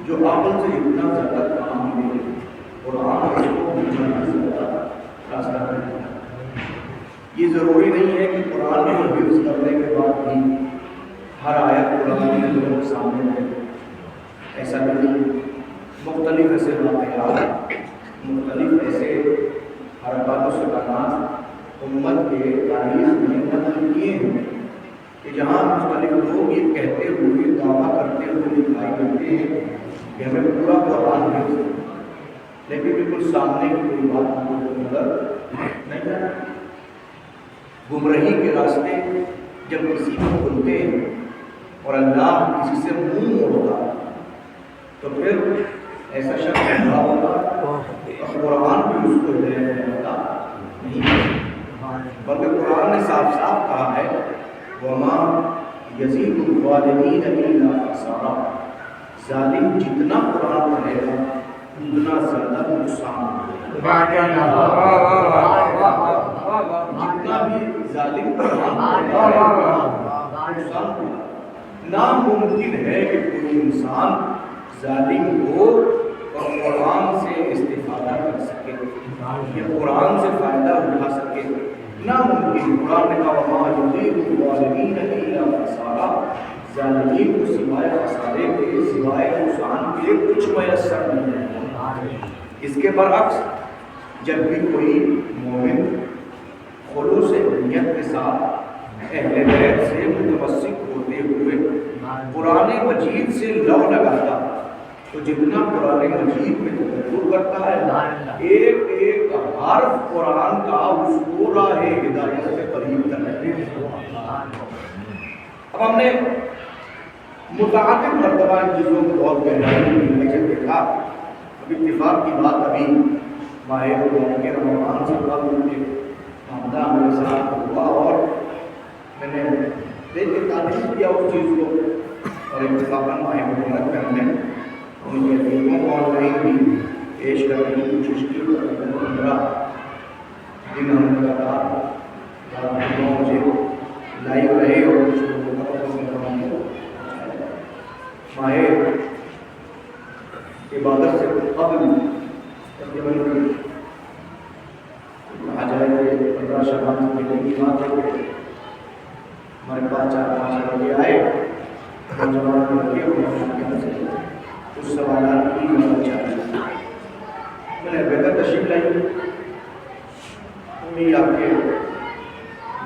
جو عقل سے اتنا زیادہ کام لے قرآن اس کو اتنا زیادہ راستہ کرتا ہے۔ یہ ضروری نہیں ہے کہ قرآن کو حفظ کرنے کے بعد بھی ہر آیت قرآن کے لوگوں کے سامنے رہے، ایسا نہیں۔ مختلف ایسے واقعات، مختلف ایسے حرکات و سکنات امت کے تاریخ میں نقل کیے ہیں کہ جہاں مختلف لوگ یہ کہتے ہوئے دعویٰ کرتے ہوئے دکھائی دیتے ہیں کہ ہمیں پورا قرآن حفظ ہے، لیکن بالکل سامنے کی کوئی بات ہم کو نظر نہیں آتی۔ گمراہی کے راستے جب کسی کو کھلتے ہیں اور اللہ کسی سے منہ موڑتا تو پھر ایسا شخص گمراہ ہوگا، قرآن بھی اس کو ہدایت دیتا نہیں، بلکہ قرآن نے صاف صاف کہا ہے وَمَا يَزِيدُ الظَّالِمِينَ إِلَّا خَسَارًا، ظالم جتنا قرآن پڑھے گا اتنا زیادہ نقصان ہوگا۔ جتنا بھی ظالم قرآن پڑھے گا نقصان ہوگا۔ ناممکن ہے کہ کوئی انسان ظالم ہو اور قرآن سے استفادہ کر سکے یا قرآن سے فائدہ اٹھا سکے، ناممکن۔ قرآن نے کہا وَمَا يُزِيدُ الظَّالِمِينَ إِلَّا خَسَارًا، ظالمین کو سوائے خسارے کے، سوائے نقصان کے کچھ میسر نہیں ہے۔ اس کے برعکس جب بھی کوئی مومن خلوص نیت کے ساتھ اہل بیت سے متمسک ہوتے ہوئے قرآن مجید سے لو لگاتا تو جتنا قرآن مجید میں تدبر کرتا ہے ایک ایک حرف قرآن کا اس کو راہ ہدایت سے قریب کرتا ہے۔ اب ہم نے متعدد مرتبہ ان چیزوں کو بہت گہرائی میں دیکھا۔ اب اتفاق کی بات ابھی ماہ رمضان سے قبل کے معاملہ میرے ساتھ ہوا اور میں نے دیکھ کے تعریف کیا اس چیز کو، اور اتفاقاً ماہ رمضان میں ہم نے ان کے فلموں کو آن لائن بھی پیش کرنے کی کوشش کی۔ 15 دن ہم نے لگاتار 9 بجے لائیو رہے اور کچھ لوگوں کا ماہ عبادت سے قبل تقریباً کہا جائے کہ 15 شعبان میں کی بات ہے کہ ہمارے پاس 4-5 لڑکے آئے نوجوان لڑکے اور کچھ سوالات کی مدد چاہتے ہیں۔ میں نے بہتر تشریف لائی امید آپ کے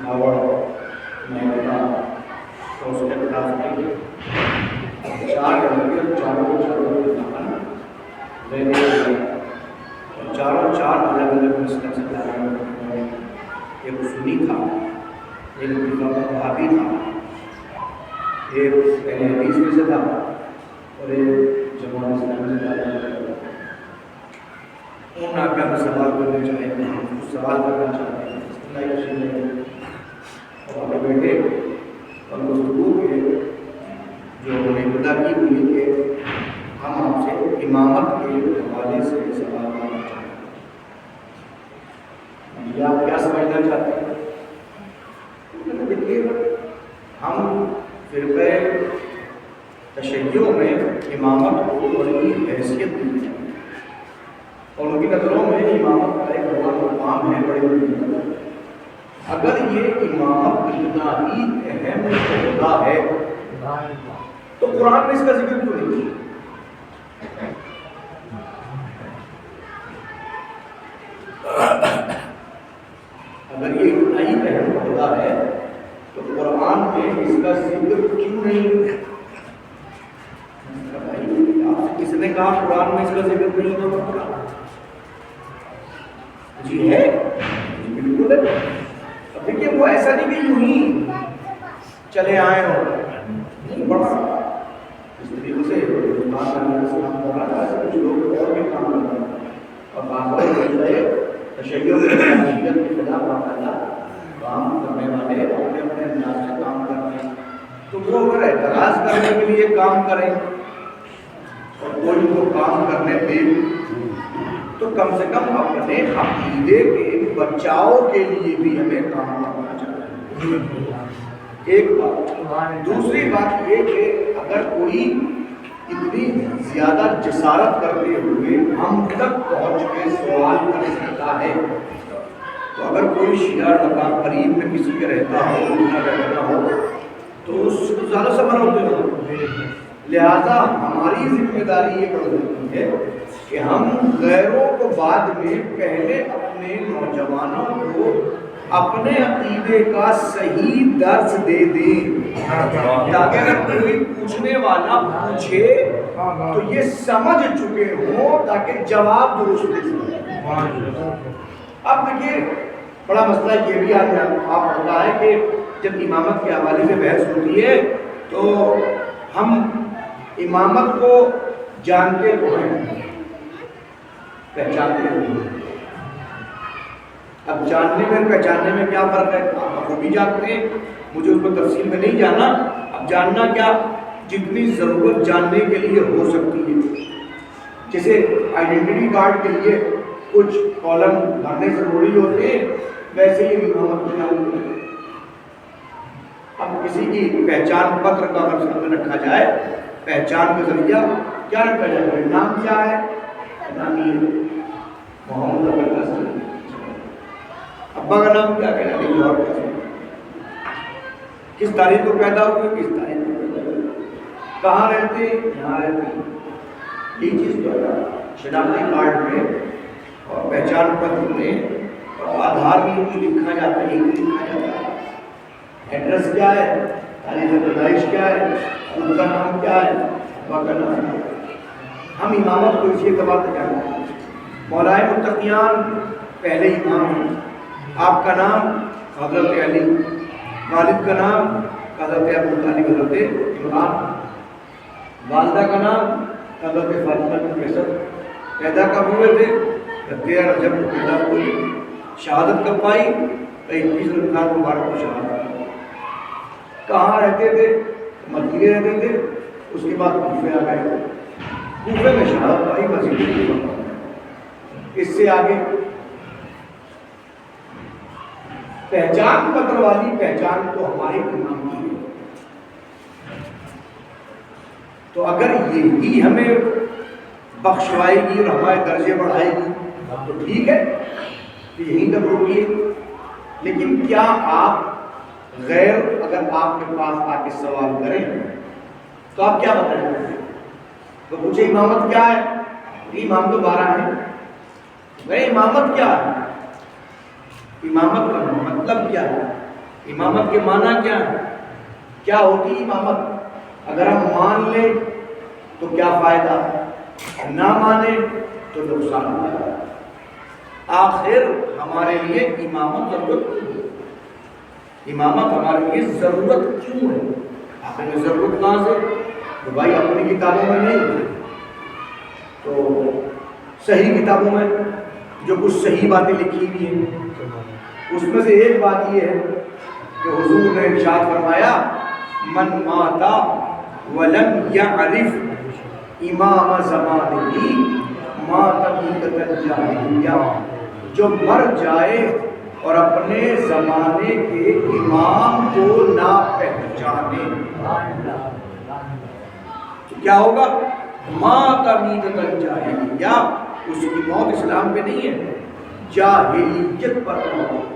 ناوڑ محبتہ تو اس کے خلاف نہیں 4 لڑکے چاروں چار الگ الگ مسلک سے تعلق، ایک سنی تھا، ایک وہابی تھا، ایک اہل حدیث میں سے تھا اور ایک جماعت اسلامی سے تعلق رکھتا تھا۔ انہوں نے آپ کا سوال کرنا چاہتے ہیں، کچھ سوال کرنا چاہتے ہیں اور اپنے بیٹے اور گفتگو کے جو ابتدا کی ہوئی کہ ہم آپ سے امامت کے حوالے سے سوال کرنا چاہتے ہیں، یہ آپ کیا سمجھنا چاہتے ہیں؟ دیکھیے ہم فرقہ تشیع میں امامت کو بڑی حیثیت دی ہے اور ان کی نظروں میں امامت کا ایک بڑا مقام ہے، بڑی بڑی۔ اگر یہ امامت اتنا ہی اہم عہدہ ہے تو قرآن میں اس کا ذکر کیوں نہیں؟ اگر یہ اتنا ہی اہم عہدہ ہے تو قرآن میں اس کا ذکر کیوں نہیں؟ کس نے کہا قرآن میں اس کا ذکر نہیں ہوگا؟ جی ہے، بالکل ہے۔ اب دیکھیے وہ ایسا نہیں کہ یوں ہی چلے آئے ہو، نہیں بڑا اس طریقے سے بات کرنے کا کام کر رہا تھا، ایسے کچھ لوگ اور بھی کام کر رہے ہیں اور بات کرے تشیع کے خلاف باقاعدہ کام کرنے والے اپنے اپنے انداز سے کام کر رہے ہیں، تو وہ اگر اعتراض کرنے کے لیے کام کریں اور کوئی کو کام کرنے دے تو کم سے کم اپنے عقیدے کے بچاؤ کے لیے بھی ہمیں کام کرنا چاہیے۔ ایک بات، دوسری بات یہ کہ اگر کوئی اتنی زیادہ جسارت کرتے ہوئے ہم تک پہنچ کے سوال کر سکتا ہے؟ تو اگر کوئی شیعہ لگا قریب میں کسی کے رہتا ہو رہتا ہو تو اس کو زیادہ صبر ہوتے ہو. لہذا ہماری ذمہ داری یہ بڑھتی ہے کہ ہم غیروں کو بعد میں پہلے اپنے نوجوانوں کو اپنے عقیدے کا صحیح درس دے دیں، تاکہ اگر کوئی پوچھنے والا پوچھے تو یہ سمجھ چکے ہوں تاکہ جواب درست دے سکیں. اب دیکھیے بڑا مسئلہ یہ بھی آپ ہوتا ہے کہ جب امامت کے حوالے سے بحث ہوتی ہے تو ہم امامت کو جانتے ہیں، پہچانتے ہیں. اب جاننے میں پہچاننے میں کیا فرق ہے آپ وہ بھی جانتے ہیں، مجھے اس میں تفصیل میں نہیں جانا. اب جاننا کیا، جتنی ضرورت جاننے کے لیے ہو سکتی ہے. جیسے آئیڈینٹی کارڈ کے لیے کچھ کالم بھرنے ضروری ہوتے ہیں، ویسے ہی امامت کے نام. اب کسی کی پہچان پتر کا اگر سامنے رکھا جائے، پہچان کا ذریعہ کیا رکھا جائے؟ نام کیا ہے؟ نام یہ محمد ابوالحسن. ابا کا نام کیا کہنا ہے؟ اور کس تاریخ کو پیدا ہوئے، کس تاریخ کو پیدا ہوئے، کہاں رہتے ہیں، یہاں رہتے ہیں. یہ چیز جو ہے شناختی کارڈ میں اور پہچان پتر میں اور آدھار میں کچھ لکھا جاتا ہے، یہ لکھا جاتا ہے. ایڈریس کیا ہے، تاریخ پیدائش کیا ہے، ان کا نام کیا ہے، ابا کا نام کیا ہے. ہم امامت کو اسی اعتبار سے جانتے ہیں. مولائے متقیان پہلے امام ہیں. آپ کا نام حضرت علی، والد کا نام حضرت ابو طالب حضرت عمران، والدہ کا نام حضرت فاطمہ بنت اسد. پیدا کب ہوئے تھے؟ 13 رجب کو پیدا ہوئے. شہادت کب پائی؟ 21 رمضان مبارک کو شہادت. کہاں رہتے تھے؟ مدینے رہتے تھے. اس کے بعد کوفے آ گئے، کوفے میں شہادت پائی، مسجد میں. اس سے آگے پہچان پتر والی پہچان تو ہمارے امام کی ہے. تو اگر یہی ہمیں بخشوائے گی اور ہمارے درجے بڑھائے گی تو ٹھیک ہے، تو یہیں تک روکیے. لیکن کیا آپ غیر اگر آپ کے پاس آ کے سوال کریں تو آپ کیا بتائیں گے؟ تو پوچھے امامت کیا ہے؟ امام تو 12 ہے. بھائی امامت کیا ہے؟ امامت کا مطلب کیا ہے؟ امامت کے معنی کیا ہے؟ کیا ہوتی امامت؟ اگر ہم مان لیں تو کیا فائدہ، نہ مانے تو نقصان ہوگا. آخر ہمارے لیے امامت ضرورت کیوں ہے؟ امامت ہمارے لیے ضرورت کیوں ہے؟ آخر میں ضرورت کہاں سے؟ تو بھائی اپنی کتابوں میں نہیں، تو صحیح کتابوں میں جو کچھ صحیح باتیں لکھی ہوئی ہیں. اس میں سے ایک بات یہ ہے کہ حضور نے ارشاد فرمایا من مات ولم یعرف امام زمانہ مات میتۃ الجاہلیہ. جو مر جائے اور اپنے زمانے کے امام کو نہ پہچانے تو کیا ہوگا؟ مات میتۃ الجاہلیہ. اس کی موت اسلام پہ نہیں ہے، جاہلیت پر موت.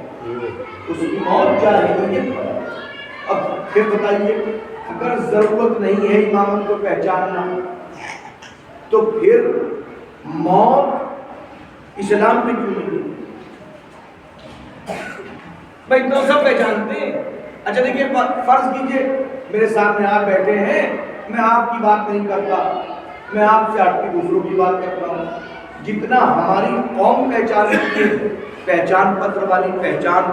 اس کی موت جاہلیت پر. اب پھر بتائیے اگر ضرورت نہیں ہے امامت کو پہچاننا تو پھر موت اسلام پہ کیوں نہیں؟ بھائی تو سب پہچانتے ہیں. اچھا دیکھیے فرض کیجئے میرے سامنے آپ بیٹھے ہیں، میں آپ کی بات نہیں کرتا، میں آپ سے ہٹ کے دوسروں کی بات کرتا ہوں. جتنا ہماری قوم پہچانتی ہے پہچان پتر والی پہچان،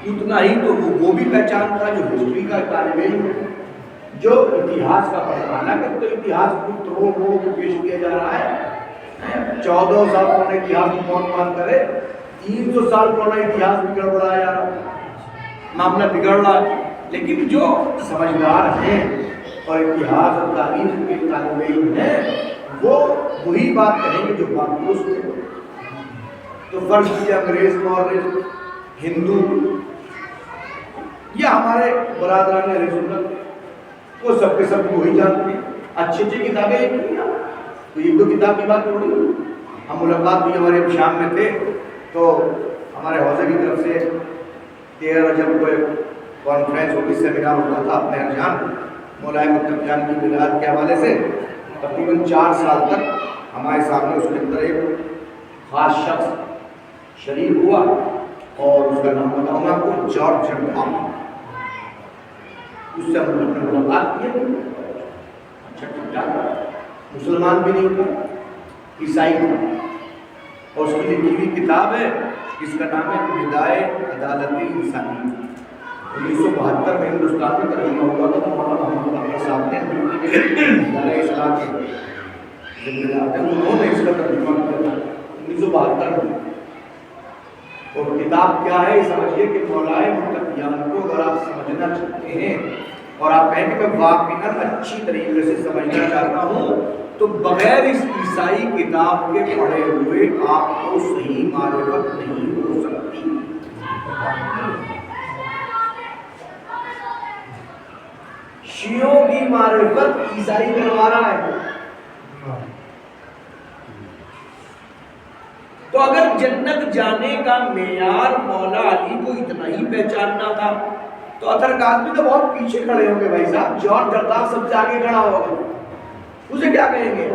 اتنا ہی تو وہ بھی پہچان تھا جو ہسٹری کا طالب علم ہے، جو اتہاس کا پڑھانا کرتے. اتہاس کو تروڑ موڑ کے پیش کیا جا رہا ہے. 14 سال پرانے اتہاس کی کون بات کرے؟ 300 سال پرانا اتہاس بگڑ رہا ہے یار، معاملہ بگڑ رہا ہے. لیکن جو سمجھدار ہیں اور اتہاس اور تاریخ کے طالب علم ہیں وہ وہی بات کہیں گے جو بات درست ہے. تو فرض کیا انگریز مورخ ہندو یا ہمارے برادران اہل سنت وہ سب کے سب وہی جانتے ہیں. اچھی اچھی کتابیں لکھی ہیں، تو ایک دو کتاب کی بات تھوڑی. ہم ملاقات بھی ہمارے شام میں تھے تو ہمارے حوضے کی طرف سے 13 رجب کو ایک کانفرنس ہوتی سیمینار ہوتا تھا اپنے ارجان مولا مطلب جان کی میلاد کے حوالے سے. تقریباً 4 سال تک ہمارے سامنے اس کے اندر ایک خاص شخص شریک ہوا اور اس کا نام بتاؤں گا آپ کو، جارج جنڈام. اس سے ہم نے ملاقات کی. اچھا ٹھیک ٹھاک، مسلمان بھی نہیں تھا، عیسائی تھا، اور اس کی لکھی ہوئی کتاب ہے جس کا نام ہے ندائے عدالت انسانی. 1972 میں ہندوستان میں ترجمہ ہوا تھا. مولانا محمد عامر صاحب نے ادارہ اصلاح کے ذمہ دار تھے، انہوں نے اس کا ترجمہ کیا تھا 1972 میں. اور کتاب کیا ہے سمجھیے کہ مولائے متقیان کو اگر آپ سمجھنا چاہتے ہیں اور آپ کہیں کہ میں واقعاً اچھی طریقے سے سمجھنا چاہتا ہوں تو بغیر اس عیسائی کتاب کے پڑھے ہوئے آپ کو صحیح معرفت نہیں ہو سکتی. شیعوں کی معرفت عیسائی کروا رہا ہے. تو اگر جنت جانے کا معیار مولا علی کو اتنا ہی پہچاننا تھا تو اطہر کاظمی تو بہت پیچھے کھڑے ہوں گے بھائی صاحب. جارج جرداق سب سے آگے کھڑا ہوگا، اسے کیا کہیں گے؟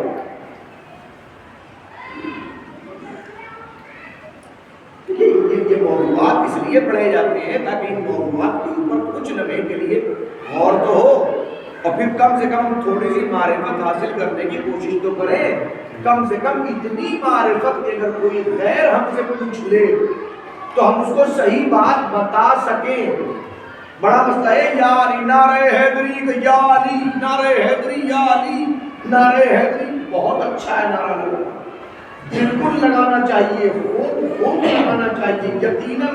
یہ موضوعات اس لیے پڑھے جاتے ہیں تاکہ ان موضوعات کے اوپر کچھ لمحے کے لیے غور تو ہو اور پھر کم سے کم تھوڑی سی معرفت حاصل کرنے کی کوشش تو کریں. کم سے کم اتنی معرفت کہ اگر کوئی غیر ہم سے پوچھ لے تو ہم اس کو صحیح بات بتا سکیں. بڑا مسئلہ ہے یا علی نعرہ حیدری، یا علی نعرہ حیدری، یا علی نعرہ حیدری. بہت اچھا ہے نعرہ لگانا، بالکل لگانا چاہیے، خوب لگانا چاہیے. یقیناً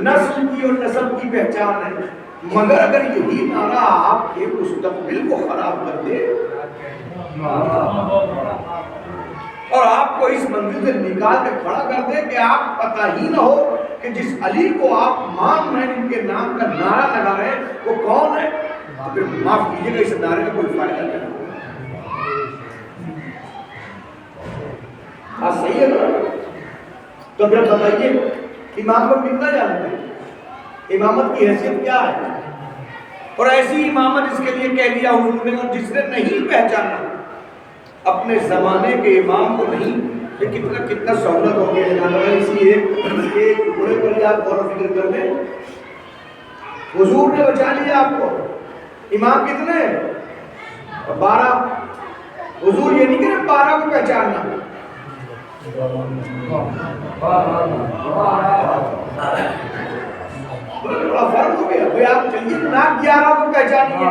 نسل کی اور نسب کی پہچان ہے، مگر اگر یہی نعرہ آپ کے مستقبل کو خراب کر دے اور آپ کو اس منزل سے نکال کے کھڑا کر دے کہ آپ پتہ ہی نہ ہو کہ جس علی کو آپ مان رہے ہیں ان کے نام کا نعرہ لگا رہے ہیں وہ کون ہے، تو پھر معاف کیجیے گا اس نعرے کا کوئی فائدہ نہیں. ہاں صحیح ہے نا؟ تو پھر بتائیے امام کو کتنا جانتے ہیں، امامت کی حیثیت کیا ہے؟ اور ایسی امامت اس کے لیے کہہ دیا حضور نے، اور جس نے نہیں پہچانا اپنے زمانے کے امام کو نہیں. یہ کتنا سہولت ہو گیا. اسی ایک ٹکڑے پر آپ غور و فکر کر لیں، حضور نے بچا لیا آپ کو. امام کتنے؟ 12. حضور یہ نہیں کہ 12 کو پہچاننا، بڑا فرق ہو گیا. بھئی آپ چلیے نہ 11 کو پہچانیے،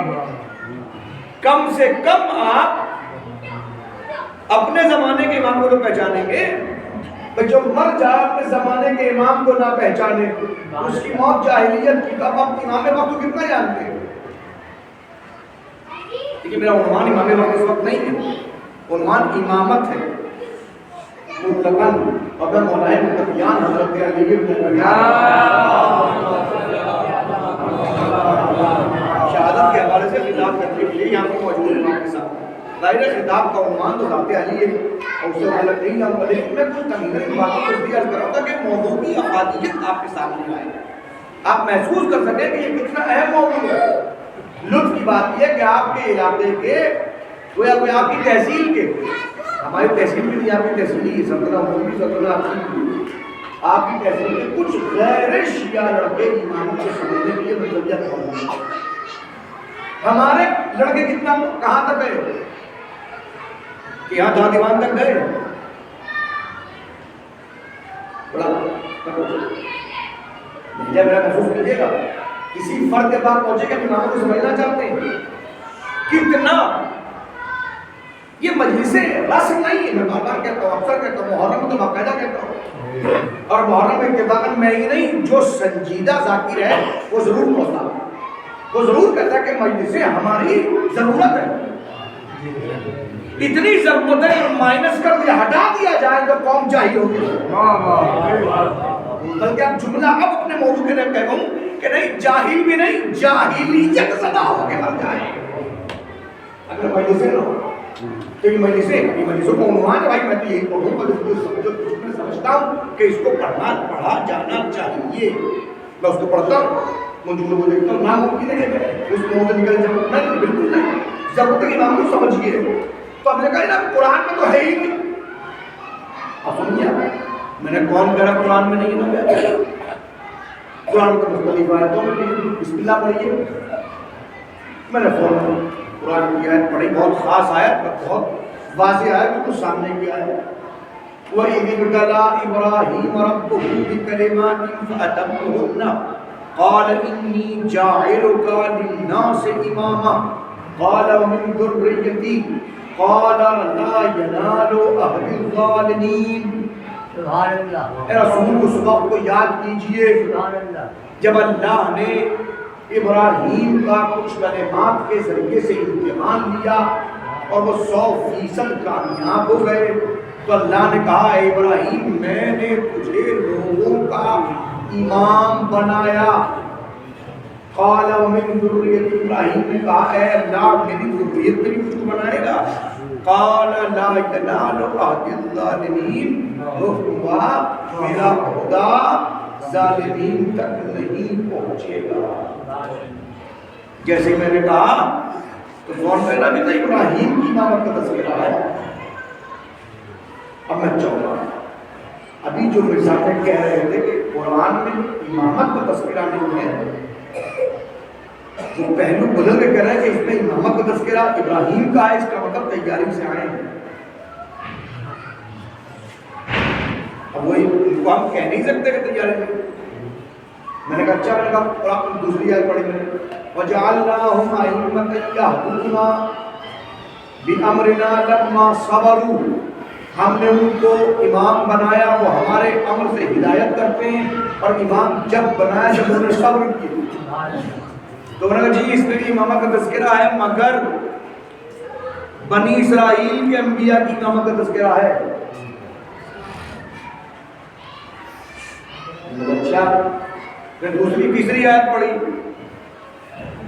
کم سے کم آپ اپنے زمانے کے امام کو تو پہچانیں گے. جو مر جائے اپنے زمانے کے امام کو نہ پہچانے اس کی موت جاہلیت کی. تب آپ امام وقت کو کتنا جانتے ہیں؟ لیکن میرا عنوان امام وقت اس وقت نہیں ہے، عنوان امامت ہے مطلقاً. اور میں مولا متقیان حضرت علی شہادت کے حوالے سے خطاب کرنے کے لیے یہاں پر موجود امام کے ساتھ. ظاہر خطاب کا عنوان تو ذات علی ہے اور اس سے غلط نہیں جاؤں، لیکن میں کچھ تمہیدی باتوں کو اس لیے عرض کر رہا تھا کہ موضوع کی افادیت آپ کے سامنے آئے، آپ محسوس کر سکیں کہ یہ کتنا اہم موضوع ہے. لطف کی بات یہ ہے کہ آپ کے علاقے کے کوئی آپ کی تحصیل کے، ہماری تحصیل بھی نہیں، آپ کی تحصیلی سلطنہ آپ کی تحصیل کے کچھ غیر شیعہ لڑکے اماموں سے سمجھنے کے لیے نظریہ پڑھنا. ہمارے لڑکے کتنا کہاں تک گئے کہ یہاں جہاں دیوان تک گئے. بڑا میرا محسوس کیجیے گا کسی فرد کے پاس پہنچے کہ اماموں کو سمجھنا چاہتے ہیں کتنا. یہ مجلسیں رسم نہیں ہے، میں بار بار کہتا ہوں، اکثر کہتا ہوں، محرم تو باقاعدہ کہتا ہوں. اور محرم اتفاقاً میں ہی نہیں، جو سنجیدہ ذاکر ہے وہ ضرور پہنچتا، وہ ضرور کہتا ہے کہ مجلسیں ہماری ضرورت ہے. اتنی ضرورت ہے اور مائنس کر دیا، ہٹا دیا جائے تو قوم جاہل ہوگی. بلکہ اب جملہ اب اپنے موضوع کے لیے کہہ رہا ہوں کہ نہیں، جاہل بھی نہیں، جاہلیت زدہ ہو کے مر جائے. اگر مجلسیں نہ ہو تو یہ مجلسوں کا عنوان ہے بھائی میں تو یہی پڑھوں گا جو میں سمجھتا ہوں کہ اس کو پڑھا جانا چاہیے، میں اس کو پڑھتا ہوں، منجور کو دیکھتا ہوں، ناممکن ہے کہ اس موت نکل جاؤں، نہیں بالکل نہیں، ضرورت ہے امام کو سمجھیے۔ تو ہم نے کہا نا قرآن میں تو ہے ہی نہیں، اب سنیے میں نے کون کہا قرآن میں نہیں ہے، قرآن کو مختلف آیتوں میں بسم اللہ پڑھیے، میں نے فوراً قرآن کی آیت پڑھی، بہت خاص آیت، بہت واضح آیت، بالکل سامنے کی آیت، وَإِذِ ابْتَلَىٰ إِبْرَاهِيمَ رَبُّهُ بِكَلِمَاتٍ فَأَتَمَّهُنَّ قَالَ إِنِّي جَاعِلُكَ لِلنَّاسِ إِمَامًا قَالَ وَمِن ذُرِّيَّتِي قَالَ لَا يَنَالُ عَهْدِ الظَّالِمِينَ۔ اے رسول اس وقت کو یاد کیجئے جب اللہ نے ابراہیم کا کچھ کلمات کے ذریعے سے امتحان لیا اور وہ 100% کامیاب ہو گئے، تو اللہ نے کہا اے ابراہیم میں نے تجھے لوگوں کا امام بنایا۔ قال ومن ذریت، ابراہیم نے کہا اے اللہ میری ذریت میں بھی کچھ بنائے گا؟ قال لا ینال عہد الظالمین، ہوا میرا خدا ظالمین تک نہیں پہنچے گا۔ جیسے میں نے کہا تو فون پہلا بھی تو ابراہیم کی امامت کا تذکرہ ہے۔ اب میں چاہوں گا ابھی جو میرے سامنے کہہ رہے تھے کہ قرآن میں امامت کا تذکرہ نہیں ہے، وہ پہلو بدل کے کہہ رہے ہیں کہ اس میں امامت کا تذکرہ ابراہیم کا ہے، اس کا مطلب تیاری سے آئے ہیں۔ اب وہی ان کو ہم کہہ نہیں سکتے کہ تیاری سے، میں نے کہا اچھا، میں نے کہا قرآن دوسری آیت پڑھی میں نے، وَجَعَلْنَاهُمْ أَئِمَّةً يَهْدُونَ بِأَمْرِنَا لَمَّا صَبَرُوا، ہم نے ان کو امام بنایا، وہ ہمارے امر سے ہدایت کرتے ہیں، اور امام جب بنایا جب انہوں نے صبر کیا۔ تو انہوں نے کہا جی اس میں بھی امامت کا تذکرہ ہے، مگر بنی اسرائیل کے انبیاء کی امامت کا تذکرہ ہے۔ اچھا پھر دوسری تیسری آیت پڑھی،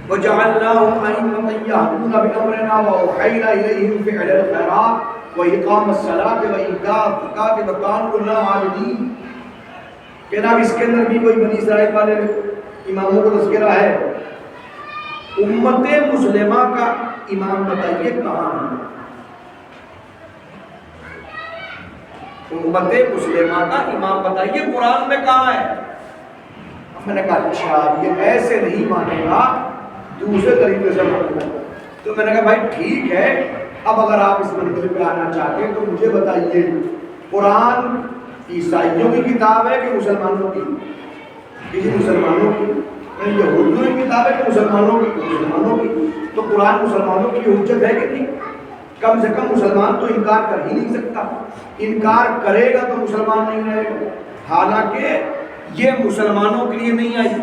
وَجَعَلْنَاهُمْ أَئِمَّةً يَهْدُونَ بِأَمْرِنَا وَأَوْحَيْنَا إِلَيْهِمْ فِعْلَ الْخَيْرَاتِ وَإِقَامَ الصَّلَاةِ وَإِيتَاءَ الزَّكَاةِ وَكَانُوا لَنَا عَابِدِينَ۔ کہ جناب اس کے اندر بھی کوئی بنی اسرائیل والے اماموں کو تذکرہ ہے۔ امت مسلمہ کا امام بتائیے کہاں ہے؟ امت مسلمہ کا امام بتائیے قرآن میں کہاں ہے؟ میں نے کہا اچھا یہ ایسے نہیں مانے گا، دوسرے طریقے سے مانے گا۔ تو میں نے کہا بھائی ٹھیک ہے، اب اگر آپ اس منزل پہ آنا چاہتے ہیں تو مجھے بتائیے قرآن عیسائیوں کی کتاب ہے کہ مسلمانوں کی؟ کسی مسلمانوں کی؟ یہودیوں کی کتاب ہے کہ مسلمانوں کی؟ مسلمانوں کی۔ تو قرآن مسلمانوں کی حجت ہے کہ نہیں؟ کم سے کم مسلمان تو انکار کر ہی نہیں سکتا، انکار کرے گا تو مسلمان نہیں رہے گا، حالانکہ یہ مسلمانوں کے لیے نہیں آئی۔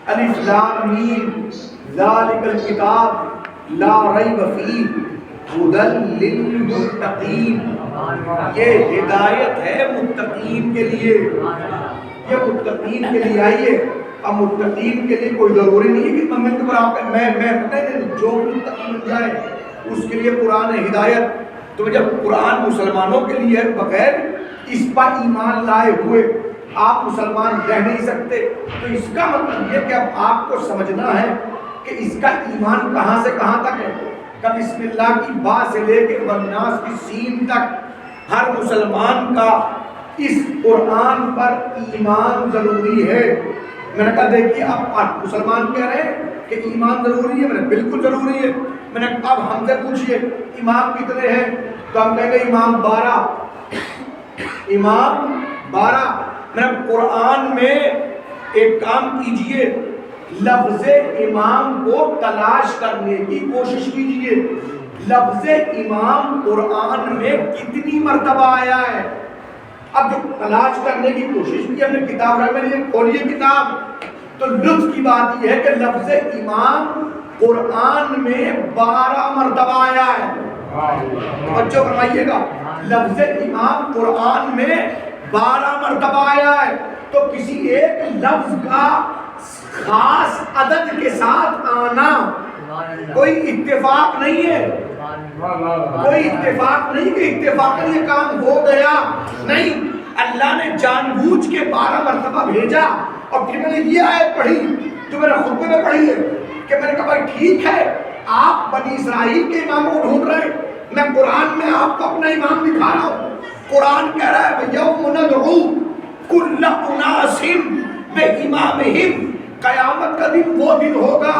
الف لام میم ذالک الکتاب لا ریب فیہ ھدی للمتقین، یہ ہدایت ہے متقین کے لیے، یہ متقین کے لیے آئی ہے۔ اب متقین کے لیے کوئی ضروری نہیں ہے کہ میں تو آپ میں جو متقی بن جائے اس کے لیے قرآن ہے ہدایت۔ تو جب قرآن مسلمانوں کے لیے ہے، بغیر اس پر ایمان لائے ہوئے آپ مسلمان رہ نہیں سکتے، تو اس کا مطلب یہ کہ اب آپ کو سمجھنا ہے کہ اس کا ایمان کہاں سے کہاں تک ہے۔ کہ بسم اللہ کی با سے لے کے والناس کی سین تک ہر مسلمان کا اس قرآن پر ایمان ضروری ہے۔ میں نے کہا دیکھیے اب مسلمان کہہ رہے ہیں کہ ایمان ضروری ہے، میں نے بالکل ضروری ہے۔ میں نے اب ہم سے پوچھئے امام کتنے ہیں؟ تو ہم کہیں گے امام 12، امام 12۔ میں نے قرآن میں ایک کام کیجئے، لفظ امام کو تلاش کرنے کی کوشش کیجئے، لفظ امام قرآن میں کتنی مرتبہ آیا ہے۔ اب جو تلاش کرنے کی کوشش کی ہم نے کتاب میں نے کھولیے کتاب، تو لطف کی بات یہ ہے کہ لفظ امام قرآن میں 12 مرتبہ آیا ہے۔ بچوں فرمائیے گا، لفظ امام قرآن میں 12 مرتبہ آیا ہے۔ تو کسی ایک لفظ کا خاص عدد کے ساتھ آنا کوئی اتفاق نہیں ہے، کوئی اتفاق نہیں کہ اتفاق یہ کام ہو گیا، نہیں، اللہ نے جان بوجھ کے 12 مرتبہ بھیجا۔ اور پھر میں نے یہ آیت پڑھی جو میں نے خطبے میں پڑھی ہے کہ میں نے کہا بھائی ٹھیک ہے، آپ بنی اسرائیل کے امام کو ڈھونڈ رہے ہیں، میں قرآن میں آپ کو اپنا امام دکھا رہا ہوں۔ قرآن کہہ رہا ہے یوم ندعو کل اناس بامامہم، قیامت کا دن وہ دن ہوگا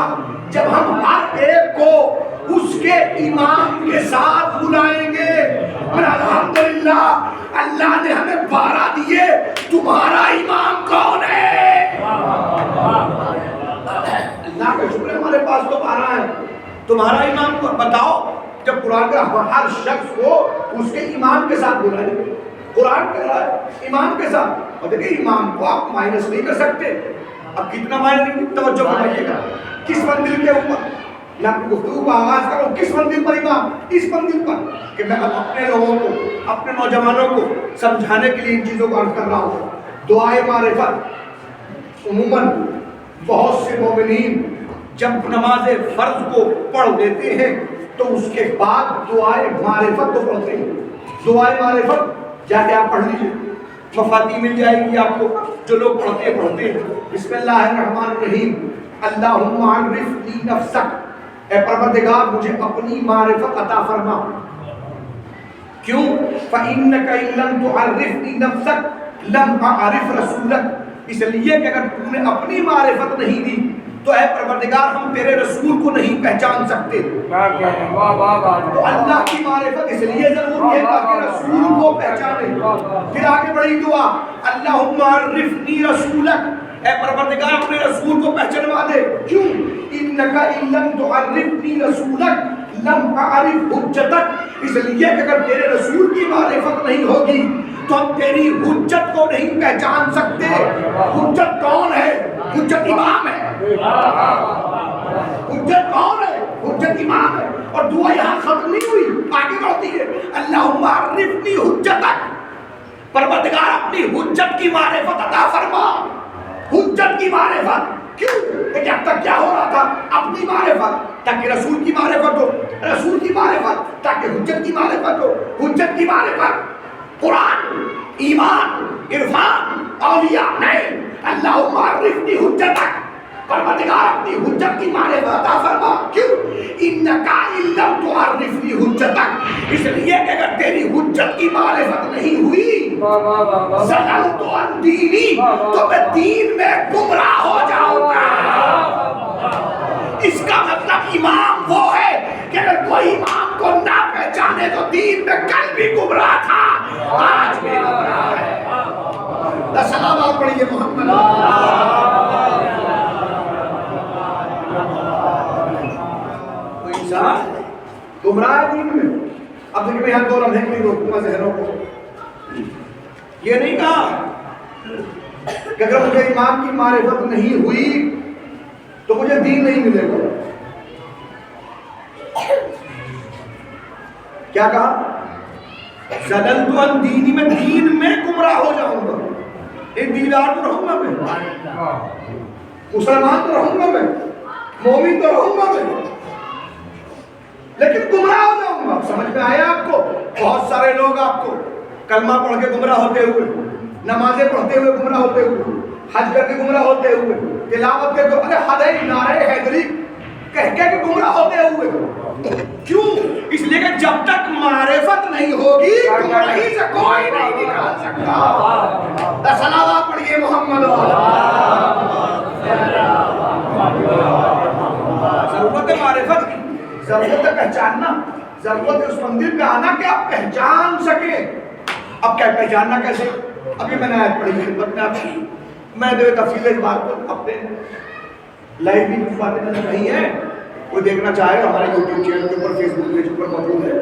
جب ہم ہر ایک کو اس کے امام کے ساتھ بلائیں گے۔ اور الحمدللہ اللہ نے ہمیں 12 دیے، تمہارا امام کون ہے؟ اللہ کا شکر ہے ہمارے پاس تو 12 ہے، تمہارا امام کو بتاؤ۔ جب قرآن کا ہر شخص کو اس کے امام کے ساتھ بلائیں گے، قرآن کہہ رہا ہے امام کے ساتھ، اور دیکھیں امام کو آپ مائنس نہیں کر سکتے۔ اب کتنا مائنس، توجہ فرمائیے گا، کس مندر کے اوپر میں اپنی گفتگو کا آغاز کر رہا ہوں، کس مندر پر امام؟ اس مندر پر کہ میں اپنے لوگوں کو، اپنے نوجوانوں کو سمجھانے کے لیے ان چیزوں کو عرض کر رہا ہوں۔ دعائے معرفت عموماً بہت سے مومنین جب نماز فرض کو پڑھ لیتے ہیں تو اس کے بعد دعائے معرفت کو پڑھتے ہیں۔ دعائے معرفت جا کے آپ پڑھ لیجیے، مفاتیح مل جائے گی آپ کو، جو لوگ پڑھتے ہیں۔ بسم اللہ الرحمن الرحیم، اللہم عرفنی نفسک، اے پروردگار مجھے اپنی معرفت عطا فرما۔ کیوں؟ فإنک ان لم تعرفنی نفسک لم اعرف رسولک، اس لیے کہ اگر تم نے اپنی معرفت نہیں دی تو اے پروردگار ہم تیرے رسول کو نہیں پہچان سکتے۔ تو اللہ کی معرفت اس لیے ضروری ہے تاکہ رسول کو پہچانے۔ پھر آگے بڑی دعا، اللہم عرفنی رسولک، اے پروردگار اپنے رسول کو پہچانوا دے۔ کیوں؟ انک ان لم تعرفنی رسولک لم اعرف حجتک، اس لیے کہ اگر تیرے رسول کی معرفت نہیں ہوگی تو ہم تیری حجت کو نہیں پہچان سکتے۔ حجت کون ہے؟ حجت امام ہے۔ حجت کون ہے؟ حجت امام ہے۔ اور دعا یہاں ختم نہیں ہوئی، آگے بڑھتی ہے، اللہم عرفنی حجتک، پروردگار اپنی حجت کی معرفت عطا فرما۔ حجت کی معرفت کیوں؟ کہ اب تک کیا ہو رہا تھا؟ اپنی معرفت تاکہ رسول کی معرفت ہو، رسول کی معرفت تاکہ حجت کی معرفت ہو، حجت کی معرفت قرآن، ایمان، عرفان، اولیاء نہیں۔ اللہم عرفنی حجتک، پروردگار اپنی حجت کی معرفت عطا فرما۔ کیوں؟ انکا ان لم تعرفنی حجتک، اس لیے کہ اگر تیری حجت کی معرفت نہیں ہوئی ضللت عن دینی، تو میں دین میں گمراہ ہو جاؤں گا۔ اس کا مطلب امام وہ ہے کہ اگر کوئی امام کو نہ پہچانے تو دین میں کل بھی گمراہ تھا، آج بھی گمراہ ہے۔ سلام پڑھیے محمد۔ تو انسان گمراہ دین میں۔ اب دیکھیں میں یہاں 2 لمحے کے لیے روکوں گا ذہنوں کو۔ یہ نہیں کہا کہ اگر مجھے امام کی معرفت نہیں ہوئی تو مجھے دین نہیں ملے گا۔ کیا کہا؟ زللت عن دینی، میں دین میں گمراہ ہو جاؤں گا۔ ایک دیندار تو رہوں گا میں، مسلمان تو رہوں گا میں، مومن تو رہوں گا میں، لیکن گمراہ ہو جاؤں گا۔ سمجھ میں آیا آپ کو؟ بہت سارے لوگ آپ کو کلمہ پڑھ کے گمراہ ہوتے ہوئے، نمازیں پڑھتے ہوئے گمراہ ہوتے ہوئے، حج کر کے گمراہ ہوتے ہوئے، تلاوت کے ارے نعرہ حیدری کہہ کے گمراہ ہوتے ہوئے۔ کیوں؟ اس لیے کہ جب تک معرفت نہیں ہوگی گمراہی سے کوئی نہیں نکال سکتا۔ صلوات پڑھیے محمد۔ ضرورت ہے معرفت کی، ضرورت ہے پہچاننا، ضرورت ہے اس مندر پہ آنا کہ آپ پہچان سکیں۔ اب کیا پہچاننا کیسے؟ ابھی میں نے آیت پڑھی خدمت میں آپ کی، میں نے تفصیل اس بات کو اپنے لائیو بھی کچھ باتیں نظر نہیں ہے، کوئی دیکھنا چاہے ہمارے یوٹیوب چینل کے اوپر، فیس بک پیج پر موجود ہے،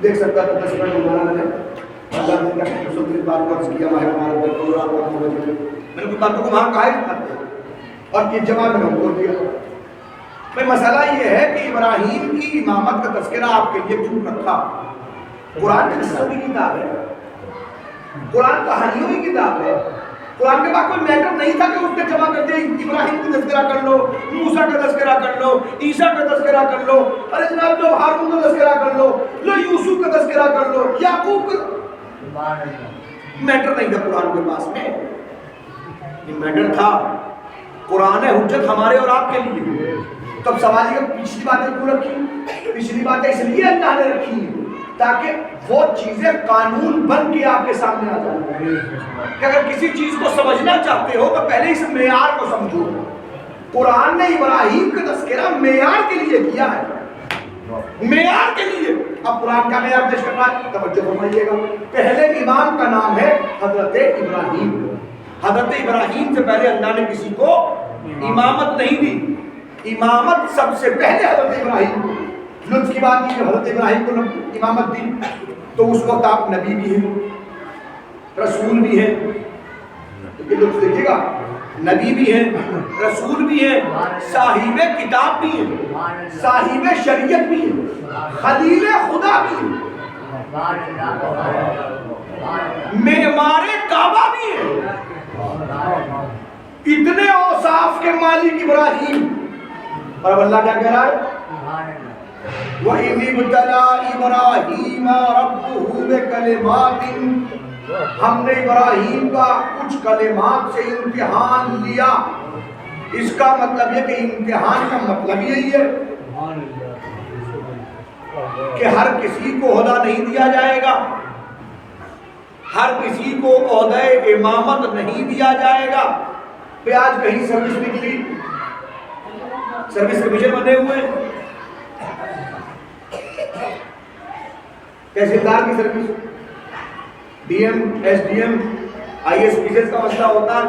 دیکھ سکتا ہے۔ 10 منٹ گزارا میں نے اللہ نے اس بات کو عرض کیا، میں نے کچھ باتوں کو وہاں کہا اور یہ جواب میں نے بول دیا۔ میں مسئلہ یہ ہے کہ ابراہیم کی امامت کا تذکرہ آپ کے لیے کیوں رکھا؟ قرآن کی قصوں کی کتاب ہے، قرآن کہانیوں کی کتاب ہے، قرآن کے بعد کوئی میٹر نہیں تھا کہ اس نے جمع کر دیا ابراہیم کی تذکرہ کر لو، موسیٰ کا تذکرہ کر لو، عیسیٰ کا تذکرہ کر لو، ارے جناب لو ہارون کا تذکرہ کر لو، لو یوسف کا تذکرہ کر لو، یعقوب کا میٹر نہیں تھا قرآن کے پاس میں. یہ میٹر تھا قرآن حجت ہمارے اور آپ کے لیے. تب سوال یہ پچھلی باتیں کیوں رکھی؟ پچھلی باتیں اس لیے اللہ نے رکھی ہیں تاکہ وہ چیزیں قانون بن کے آپ کے سامنے آ جائیں کہ اگر کسی چیز کو سمجھنا چاہتے ہو تو پہلے اس معیار کو سمجھو. قرآن نے ابراہیم کا تذکرہ معیار کے لیے کیا ہے، معیار کے لیے. اب قرآن کا معیار پیش کرنا ہے، توجہ فرمائیے گا. پہلے امام کا نام ہے حضرت ابراہیم. حضرت ابراہیم سے پہلے اللہ نے کسی کو امامت نہیں دی. امامت سب سے پہلے حضرت ابراہیم کو. لطف کی بات یہ حضرت ابراہیم کو امامت دی تو اس وقت آپ نبی بھی ہیں، رسول بھی ہیں. لطف دیکھیے گا، نبی بھی ہیں، رسول بھی ہیں، صاحب کتاب بھی ہیں، صاحب شریعت بھی ہیں، خلیل خدا بھی ہیں، معمار کعبہ بھی ہیں. اتنے اوصاف کے مالک ابراہیم. اور اب اللہ کیا کہہ رہا ہے؟ وَإِذِ ابْتَلَىٰ إِبْرَاهِيمَ رَبُّهُ بِكَلِمَاتٍ، ہم نے ابراہیم کا کچھ کلمات سے امتحان لیا. اس کا مطلب یہ کہ امتحان کا مطلب یہی ہے کہ ہر کسی کو عہدہ نہیں دیا جائے گا، ہر کسی کو عہدہ امامت نہیں دیا جائے گا. پہ آج کہیں سروس نکلی، سروس کمیشن بنے ہوئے، تحصیلدار کی service, D M, S D M, I S P S کا مسئلہ ہوتا ہے.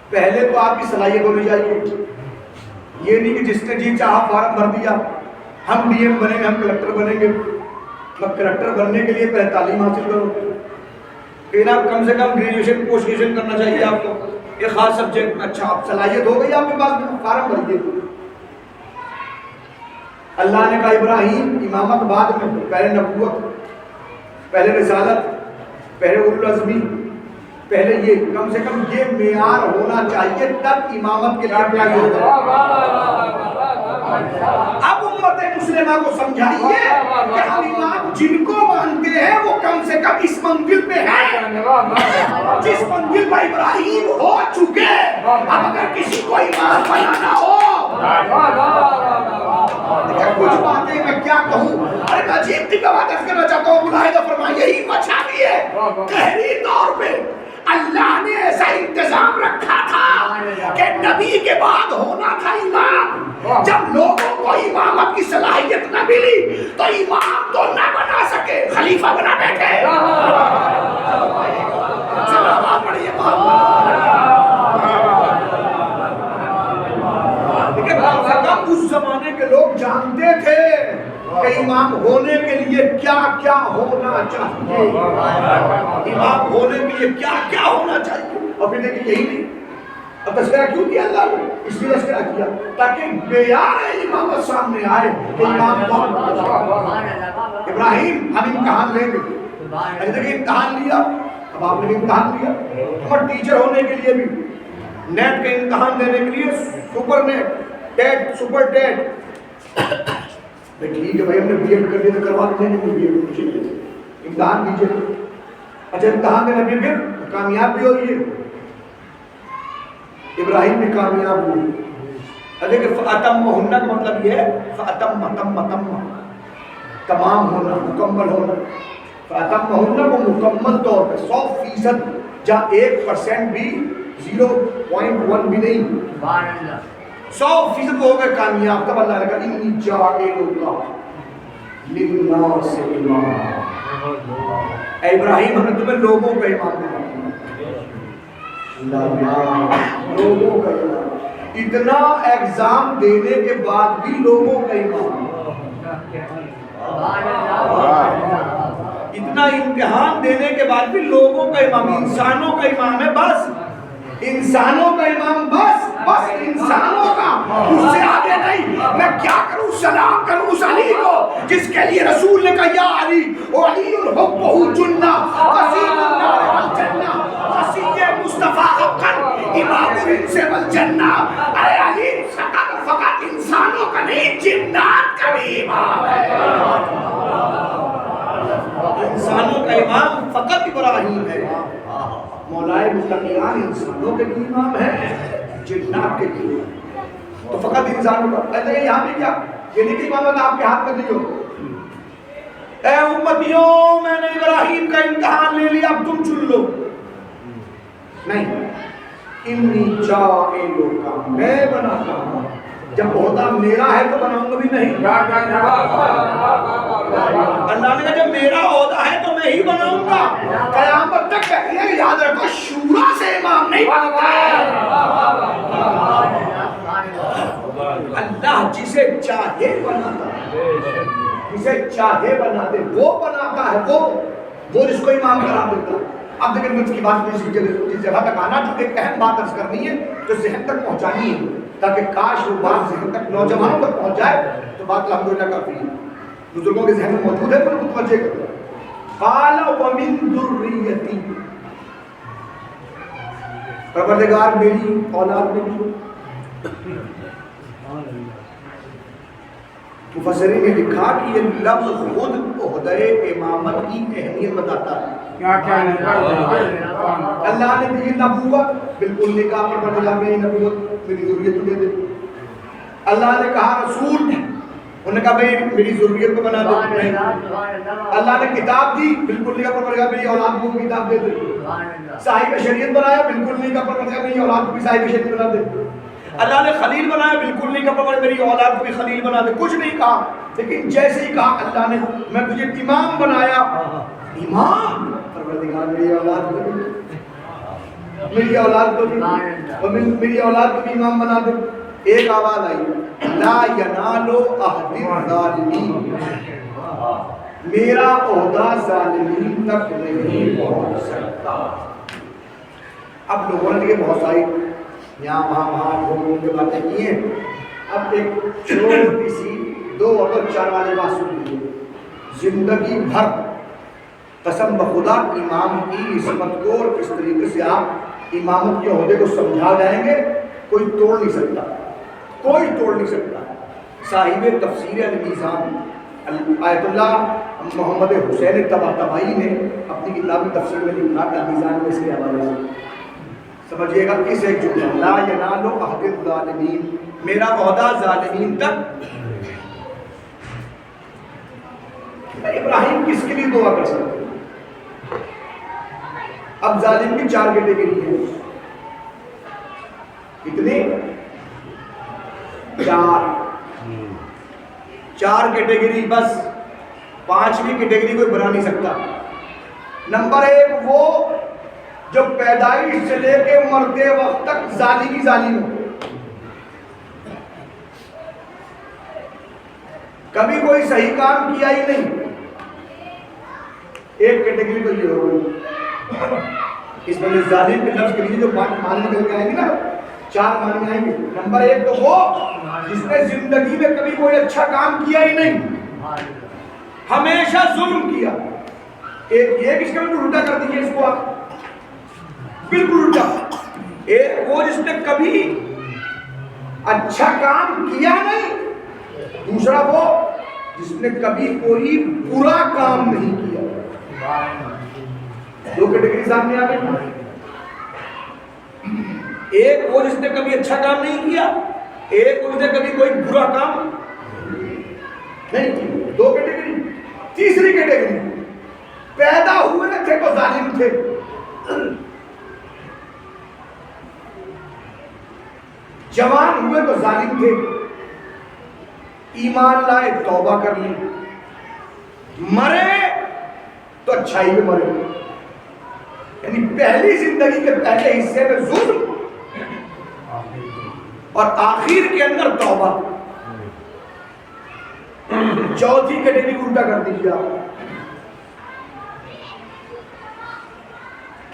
پہلے تو آپ کی صلاحیت ہونی چاہیے. یہ نہیں کہ جس نے جی چاہا فارم بھر دیا، ہم ڈی ایم بنیں گے، ہم کلکٹر بنیں گے. کلکٹر بننے کے لیے پہلے تعلیم حاصل کرو، پھر آپ کم سے کم گریجویشن پوسٹ گریجویشن کرنا چاہیے آپ کو ایک خاص سبجیکٹ میں. اچھا اب صلاحیت ہو گئی آپ کے پاس، فارم بھریے. اللہ نے کہا ابراہیم امامت بعد میں، پہلے نبوت، پہلے رسالت، پہلے اولو العزمی، پہلے یہ کم سے کم یہ معیار ہونا چاہیے تب امامت کے لیے اپلائی ہوگا. اب امت مسلمہ کو سمجھائیے کہ ہم امام جن کو مانتے ہیں وہ کم سے کم اس منزل پہ ہیں جس منزل پر ابراہیم ہو چکے. اب اگر کسی کو امام بنانا ہو، کچھ باتیں میں کیا کہوں، ارے میں عجیب کی بات کرنا چاہتا ہوں. ملاحظہ فرمائیے، یہی وجہ بھی ہے قہری طور پہ اللہ نے ایسا انتظام رکھا تھا کہ نبی کے بعد ہونا تھا امام. جب لوگوں کو امامت کی صلاحیت نہ ملی تو امام تو نہ بنا سکے، خلیفہ بنا بیٹھے. صلوات پڑھیے اس زمانے کے لوگ جانتے تھے کہ امام ہونے کے لیے کیا کیا ہونا چاہیے، امام ہونے کے لیے کیا کیا ہونا چاہیے. اور پھر دیکھیں یہی نہیں، اب تذکرہ کیوں کیا اللہ نے؟ اس لیے تذکرہ کیا تاکہ معیار امامت سامنے آئے کہ امام کون. ابراہیم ہم امتحان لیں گے، دیکھیں امتحان لیا. اب آپ نے بھی امتحان لیا، ہمارے ٹیچر ہونے کے لیے بھی نیٹ کا امتحان دینے کے لیے super NET, TET, super TET. ٹھیک ہے بھائی ہم نے بی ایڈ کر لیا تو کروا دینے کو بی ایڈ امتحان دیجیے. اچھا امتحان دینا بھی پھر کامیاب بھی ہوئی ہے. ابراہیم بھی کامیاب ہوئی. دیکھیں فَأَتَمَّهُنَّ کا مطلب یہ ہے فَأَتَمَّ تمام ہونا، مکمل ہونا. فَأَتَمَّهُنَّ کو مکمل طور پہ 100% جہاں 1% بھی 0.1 بھی نہیں، 100% ہو گئے کامیاب. تب اللہ نے کہا انی جاعلک للناس اماما. اے ابراہیم ہم نے تمہیں لوگوں کا امام بنایا. لوگوں کا امام. اتنا ایگزام دینے کے بعد بھی لوگوں کا امام، اتنا امتحان دینے کے بعد بھی لوگوں کا امام. انسانوں کا امام ہے بس، انسانوں کا امام بس انسانوں کا، اس سے آگے نہیں. میں کیا کروں، سلام کروں اس علی کو جس کے لیے رسول نے کہا یا علی وعلی حبہ جنہ وسیع النار والجنہ وسیع مصطفیٰ حقا امام الانس والجنہ. ارے علی نہیں جنات کا بھی امام ہے. انسانوں کا امام فقط ابراہیم ہے. مولائے متقیان انسانوں کے بھی امام ہے, جنات کے بھی. تو فقط انسانوں کا کہتے ہیں یہاں بھی کیا یہ نہیں کہ امامت آپ کے ہاتھ میں نہیں ہو. اے امتیوں میں نے ابراہیم کا امتحان لے لیا, اب تم چن لو. نہیں, انی جاعلو کا میں بناتا ہوں. جب عہدہ میرا ہے تو بناؤں گا بھی نہیں. اللہ نے کہا جب میرا عہدہ ہے تو میں ہی بناؤں گا. قیامت تک کہتے ہیں یاد رکھو شورا سے امام نہیں بنتا ہے. اللہ جسے چاہے بناتا ہے, جسے چاہے بنا دے, وہ بناتا ہے, وہ جس کو امام قرار دیتا ہے. اب دیکھیں مجھ کی بات میں اس جگہ تک آنا جو ایک اہم بات عرض کرنی ہے جو ذہن تک پہنچانی ہے تاکہ کاش وہ بات ذہن تک نوجوانوں تک پہنچ جائے تو بات الحمدللہ کافی ہے. بزرگوں کے ذہن میں موجود ہے تو متوجہ کرو. قال ومن ذریتی, پروردگار میری اولاد میں بھی. مفسرین نے لکھا کہ یہ لفظ خود عہدہ امامت کی اہمیت بتاتا ہے. اللہ نے دی نبوت, بالکل نہیں کہا پروردگار میری نبوت میری ذریت کو دے دے. اللہ نے کہا رسول, انہوں نے کہا بھائی میری ذریت کو بنا دو. اللہ نے کتاب دی, بالکل نہیں کہا پروردگار میری اولاد کو کتاب دے دے. صاحب شریعت بنایا, بالکل نہیں کہا پروردگار میری اولاد کو بھی صاحب شریعت بنا دے. اللہ نے خلیل بنایا, بالکل نہیں کہا پروردگار میری اولاد کو بھی خلیل بنا دے. کچھ نہیں کہا, لیکن جیسے ہی کہا اللہ نے میں تجھے امام بنایا, امام پروردگار میری اولاد کو بھی, میری اولاد کو بھی, میری اولاد کو بھی امام بنا دے. ایک آواز آئی لا ینال عہد الظالمین, میرا عہدہ ظالمین تک نہیں پہنچ سکتا. اب لوگوں نے دیکھے بہت ساری یہاں وہاں گھوم کے باتیں کی ہیں. اب ایک چھوٹی سی 2 اور 4 والے بات سن لیجیے. زندگی بھر قسم بخدا امام کی عصمت کو اور کس طریقے سے آپ امامت کے عہدے کو سمجھا جائیں گے کوئی توڑ نہیں سکتا, کوئی توڑ نہیں سکتا. صاحب تفسیر المیزان آیت اللہ محمد حسین طباطبائی نے اپنی کتاب میں تفسیر میں لکھا المیزان میں اس کے حوالے سے سمجھیے گا. اس ایک جملہ لا ینال عہد الظالمین, میرا عہدہ ظالمین تک. ابراہیم کس کے لیے دعا کر سکتے ہیں؟ اب ظالم کی 4 کیٹیگری ہے. کتنی؟ 4 کیٹیگری, بس 5ویں کیٹیگری کوئی بنا نہیں سکتا. نمبر 1 وہ جو پیدائش سے لے کے مرتے وقت تک ظالم ہی ظالم ہو, کبھی کوئی صحیح کام کیا ہی نہیں. ایک کیٹیگری تو یہ ہوگی. اس میں ظالم کے لفظ کے لیے جو معنی نکل کے آئیں گے نا 4 معنی آئیں گے. نمبر 1 تو وہ جس نے زندگی میں کبھی کوئی اچھا کام کیا ہی نہیں, ہمیشہ ظلم کیا. ایک یہ کس کا الٹا کر دیجیے اس کو آپ, بالکل الٹا. ایک وہ جس نے کبھی اچھا کام کیا نہیں, دوسرا وہ جس نے کبھی کوئی برا کام نہیں کیا. 2 کیٹیگری سامنے آ گئی. ایک وہ جس نے کبھی اچھا کام نہیں کیا, ایک وہ جس نے کبھی کوئی برا کام نہیں کیا. 2 کیٹیگری. تیسری کیٹیگری پیدا ہوئے تھے تو ظالم تھے, جوان ہوئے تو ظالم تھے, ایمان لائے توبہ کر لی, مرے تو اچھائی میں مرے. یعنی پہلی زندگی کے پہلے حصے میں ظلم اور آخر کے اندر توبہ. چوتھی کیٹیگری الٹا کر دیجیے آپ.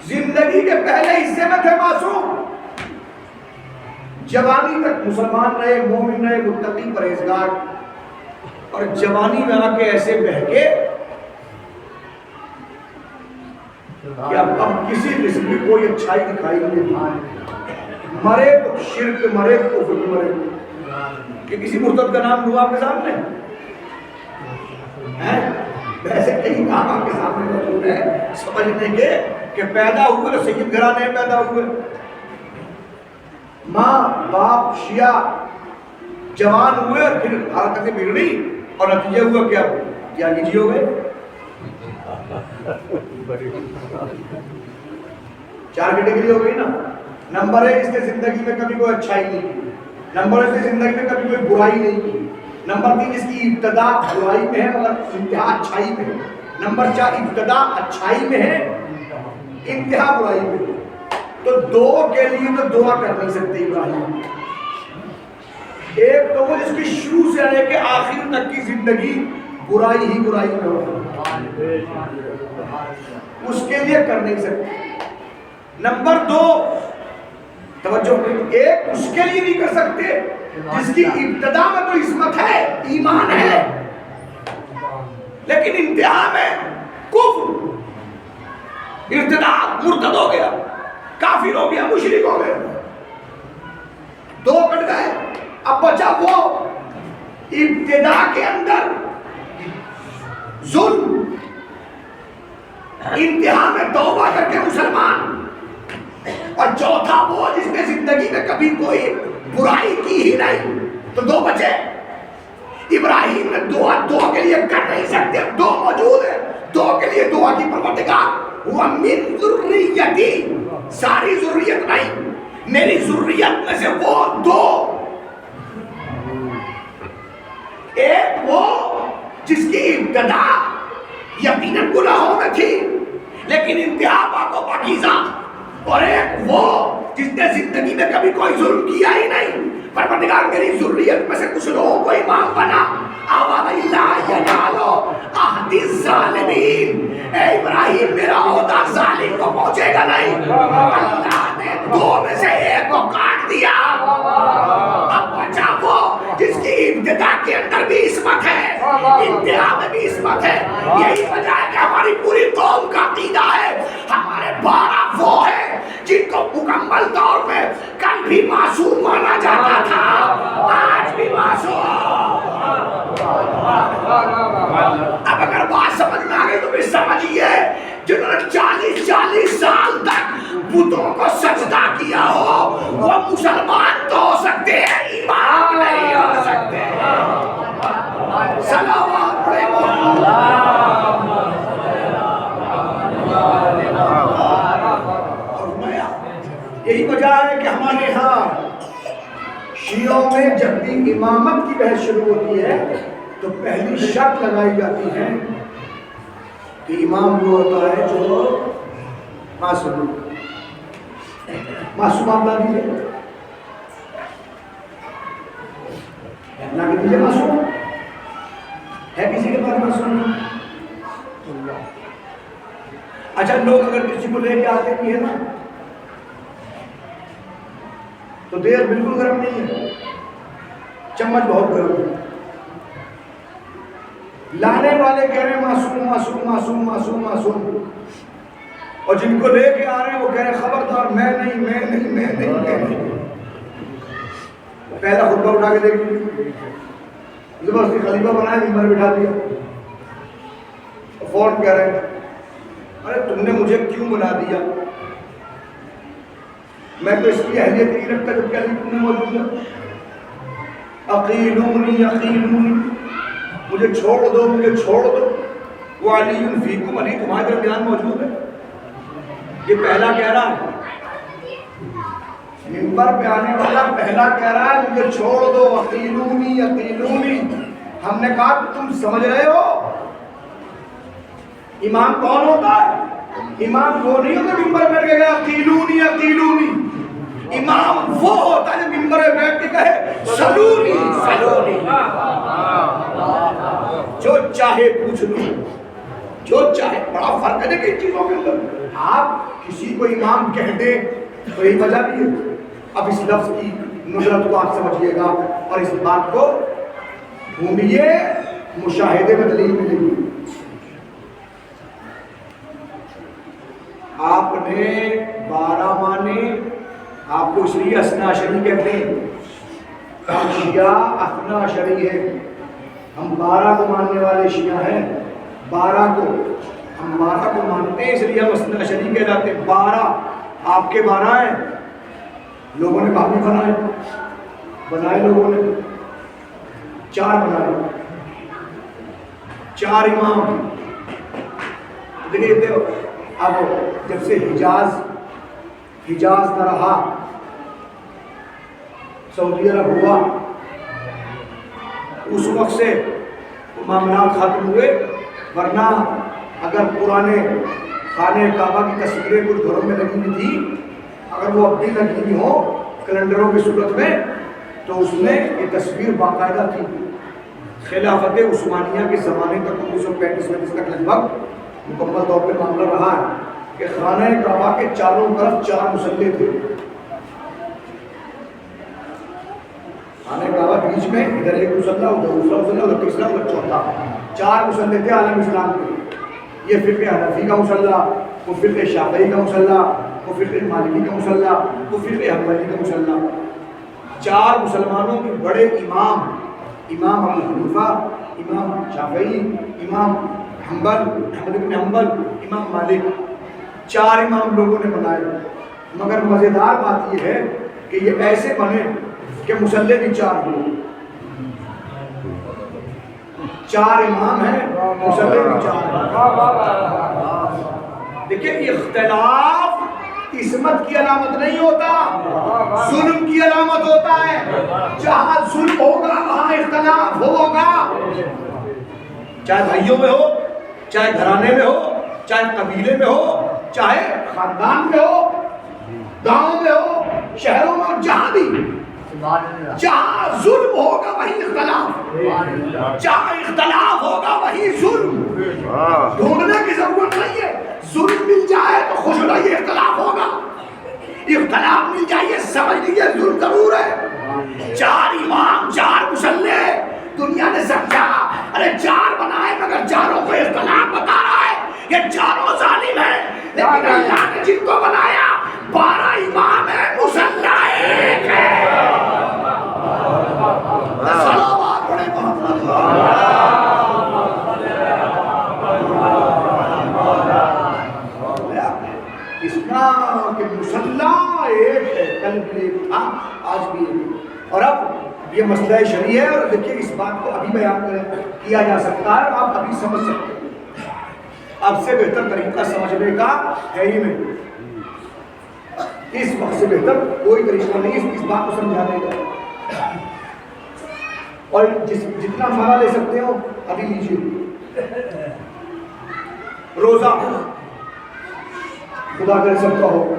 زندگی کے پہلے حصے میں تھے معصوم, جوانی تک مسلمان رہے, مومن رہے, متقی پرہیزگار, اور جوانی میں آ کے ایسے بہکے کہ اب کسی قسم کی کوئی اچھائی دکھائی نہیں دیتی. مرے تو شرک, مرے تو کفر, مرے کہ کسی مرتد کا نام لوں آپ کے سامنے ویسے کئی کام آپ کے سامنے موجود ہے سمجھنے کے کہ پیدا ہوئے تو سید گھرانے میں پیدا ہوئے، ماں باپ شیعہ جوان ہوئے اور پھر حرکتیں بگڑی اور نتیجہ ہوا کیا کیجیے ہوئے 4 کیٹیگری ہو گئی نا۔ نمبر 1 اس نے زندگی میں کبھی کوئی اچھائی نہیں کی، نمبر 2 اس نے زندگی میں کبھی کوئی برائی نہیں کی، نمبر 3 اس کی ابتدا برائی میں ہے مگر انتہا اچھائی میں ہے، نمبر 4 ابتدا اچھائی میں ہے انتہا برائی میں ہے۔ تو 2 کے لیے تو دعا کر نہیں سکتے ابراہیم، ایک تو وہ جس کی شروع سے لے کے آخر تک کی زندگی برائی ہی برائی میں ہو، اس کے لیے کر نہیں سکتے۔ نمبر 2 توجہ، ایک اس کے لیے نہیں کر سکتے جس کی ابتدا میں تو عصمت ہے، ایمان ہے، لیکن انتہا میں کفر، ارتداد، مرتد ہو گیا، کافر ہو گیا، مشرک ہو گیا، 2 کٹ گئے۔ اب بچا وہ ابتدا کے اندر ظلم، انتہا میں توبہ کر کے مسلمان، اور چوتھا وہ جس نے زندگی میں کبھی کوئی برائی کی ہی نہیں۔ تو 2 بچے۔ ابراہیم نے دعا کے لیے کر نہیں سکتے، 2 موجود ہیں، 2 کے لیے دعا کی پروردگار وَمِن ذُرِّيَّتِي، ساری ذریت نہیں، میری ذریت میں سے وہ 2، ایک وہ جس کی ابتدا یقیناً گناہوں میں تھی لیکن انتہا پاک و پاکیزہ، اور ایک وہ جس نے زندگی میں کبھی کوئی ظلم کیا ہی نہیں۔ پروردگار میری ذریت میں سے کچھ لوگوں کو امام بنا، آوَدَ لا يَنَالُ عَهْدِ الظَّالِمِينَ، اے ابراہیم میرا عہدہ ظالم کو پہنچے گا نہیں۔ اللہ نے 2 میں سے ایک کو کاٹ دیا، اب بچا وہ جس کی ابتدا کے اندر بھی عصمت ہے، انتہا میں بھی عصمت ہے۔ یہی وجہ ہے کہ ہماری پوری قوم کا عقیدہ ہے، ہمارے 12 وہ ہیں جن کو مکمل طور پہ کل بھی معصوم مانا جاتا تھا، آج بھی معصوم۔ اب اگر بات سمجھ میں آ گئی تو بھی سمجھیے، جنہوں نے 40 سال تک بتوں کو سجدہ کیا ہو وہ مسلمان تو ہو سکتے ہیں، امام نہیں ہو سکتے۔ صلوات یہی وجہ ہے کہ ہمارے ہاں شیعوں میں جب بھی امامت کی بحث شروع ہوتی ہے تو پہلی شرط لگائی جاتی ہے کہ امام وہ ہوتا ہے جو معصوم آپ لا دیجیے، لا کے دیجیے معصوم ہے کسی کے پاس معصوم؟ اچھا لوگ اگر کسی کو لے کے آتے بھی ہے نا تو دیر بالکل گرم نہیں ہے، چمچ بہت گرم ہے، لانے والے کہہ رہے ہیں معصوم معصوم معصوم معصوم معصوم، اور جن کو لے کے آ رہے ہیں وہ کہہ رہے ہیں خبردار میں نہیں۔ پہلا خطبہ اٹھا کے دیکھ لیجیے، زبردستی خلیفہ بنایا، ممبر بٹھا دیا، فوراً کہہ رہے ہیں ارے تم نے مجھے کیوں بنا دیا، میں تو اس کی اہلیت نہیں رکھتا جب کہ علی تم نے موجود ہے، عقیلونی، مجھے چھوڑ دو، وہ علی فیکم، علی تمہارے درمیان موجود ہے۔ یہ پہلا کہہ رہا ہے، منبر پہ آنے والا پہلا کہہ رہا ہے مجھے چھوڑ دو، عقیلونی۔ ہم نے کہا تم سمجھ رہے ہو امام کون ہوتا ہے؟ امام وہ نہیں ہوتا منبر پہ بیٹھ کے عقیلونی، امام وہ ہوتا ہے جو منبر پہ بیٹھ کے کہے سلونی، جو چاہے پوچھ لو، جو چاہے۔ بڑا فرق ہے کہ چیزوں کے اندر آپ کسی کو امام کہہ دیں تو یہی وجہ بھی ہے۔ اب اس لفظ کی نظرت کو آپ سمجھیے گا اور اس بات کو ڈھونڈیے، مشاہدے میں دلیل ملے گی۔ آپ نے 12 مانے، آپ کو اس لیے اثنا عشری کہتے ہیں، شیعہ اثنا عشری ہے، ہم 12 کو ماننے والے شیعہ ہیں، 12 کو ہم 12 کو مانتے ہیں، اس لیے ہم اثنا عشری کہلاتے ہیں۔ 12 آپ کے 12 ہیں، لوگوں نے کافی بنائے لوگوں نے 4 بنائے، 4 امام۔ دیکھیے اب جب سے حجاز نہ رہا، سعودی عرب ہوا، اس وقت سے معاملات ختم ہوئے، ورنہ اگر پرانے خانہ کعبہ کی تصویریں کچھ گھروں میں لگی ہوئی تھی، اگر وہ اب بھی لگی ہوئی ہو کیلنڈروں کی صورت میں، تو اس میں یہ تصویر باقاعدہ تھی۔ خلافت عثمانیہ کے زمانے تک 1935 تک لگ بھگ مکمل طور پہ معاملہ رہا ہے کہ خانہ کعبہ کے چاروں طرف 4 مصلے تھے۔ خانہ کعبہ بیچ میں، ادھر ایک مصلی، ادھر دوسرا مصلی، ادھر تیسرا، ادھر چوتھا، 4 مصلے تھے عالم اسلام کے۔ یہ فقہ حنفی کا مصلی، وہ فقہ شافعی کا مصلی، وہ فقہ مالکی کا مصلی، وہ فقہ حنبلی کا مصلی۔ 4 مسلمانوں کے بڑے امام ابو حنیفہ، امام شافعی، امام احمد بن حنبل، امام مالک، 4 امام لوگوں نے بنائے۔ مگر مزیدار بات یہ ہے کہ یہ ایسے بنے کہ مصلی بھی 4 ہو، 4 امام ہیں، مصلی بھی 4 ہیں۔ دیکھیں اختلاف عصمت کی علامت نہیں ہوتا، ظلم کی علامت ہوتا ہے۔ جہاں ظلم ہوگا وہاں اختلاف ہوگا، چاہے بھائیوں میں ہو، چاہے گھرانے میں ہو، چاہے قبیلے میں ہو، چاہے خاندان میں ہو، گاؤں میں ہو، شہروں میں ہو، جہاں بھی، جہاں ظلم ہوگا وہی اختلاف، جہاں اختلاف ہوگا وہی ظلم۔ ڈھونڈنے کی ضرورت نہیں ہے، ظلم مل جائے تو خوش ہو جائیے، اختلاف ہوگا، اختلاف مل جائیے سمجھ لیجیے ظلم ضرور ہے۔ 4 امام، 4 مصلی، دنیا نے سمجھا ارے 4 بنائے مگر 4وں کو اختلاف بتا رہا ہے، یہ 4 ظالم ہیں، لیکن اللہ نے جن کو بنایا 12 امام ہے، مصلی ایک ہے۔ صلوات پڑھیں محمد۔ اسلام کے مصلی ایک ہے، کل بھی ایک تھا، آج بھی ایک۔ اور اب یہ مسئلہ شرعی ہے، اور دیکھیے اس بات کو ابھی بیان کیا جا سکتا ہے، آپ ابھی سمجھ سکتے ہیں۔ اب سے بہتر طریقہ سمجھنے کا ہے ہی نہیں، اس وقت سے بہتر کوئی طریقہ نہیں اس بات کو سمجھانے کا۔ اور جتنا مزہ لے سکتے ہو ابھی لیجیے۔ روزہ خدا کر سکتا ہو،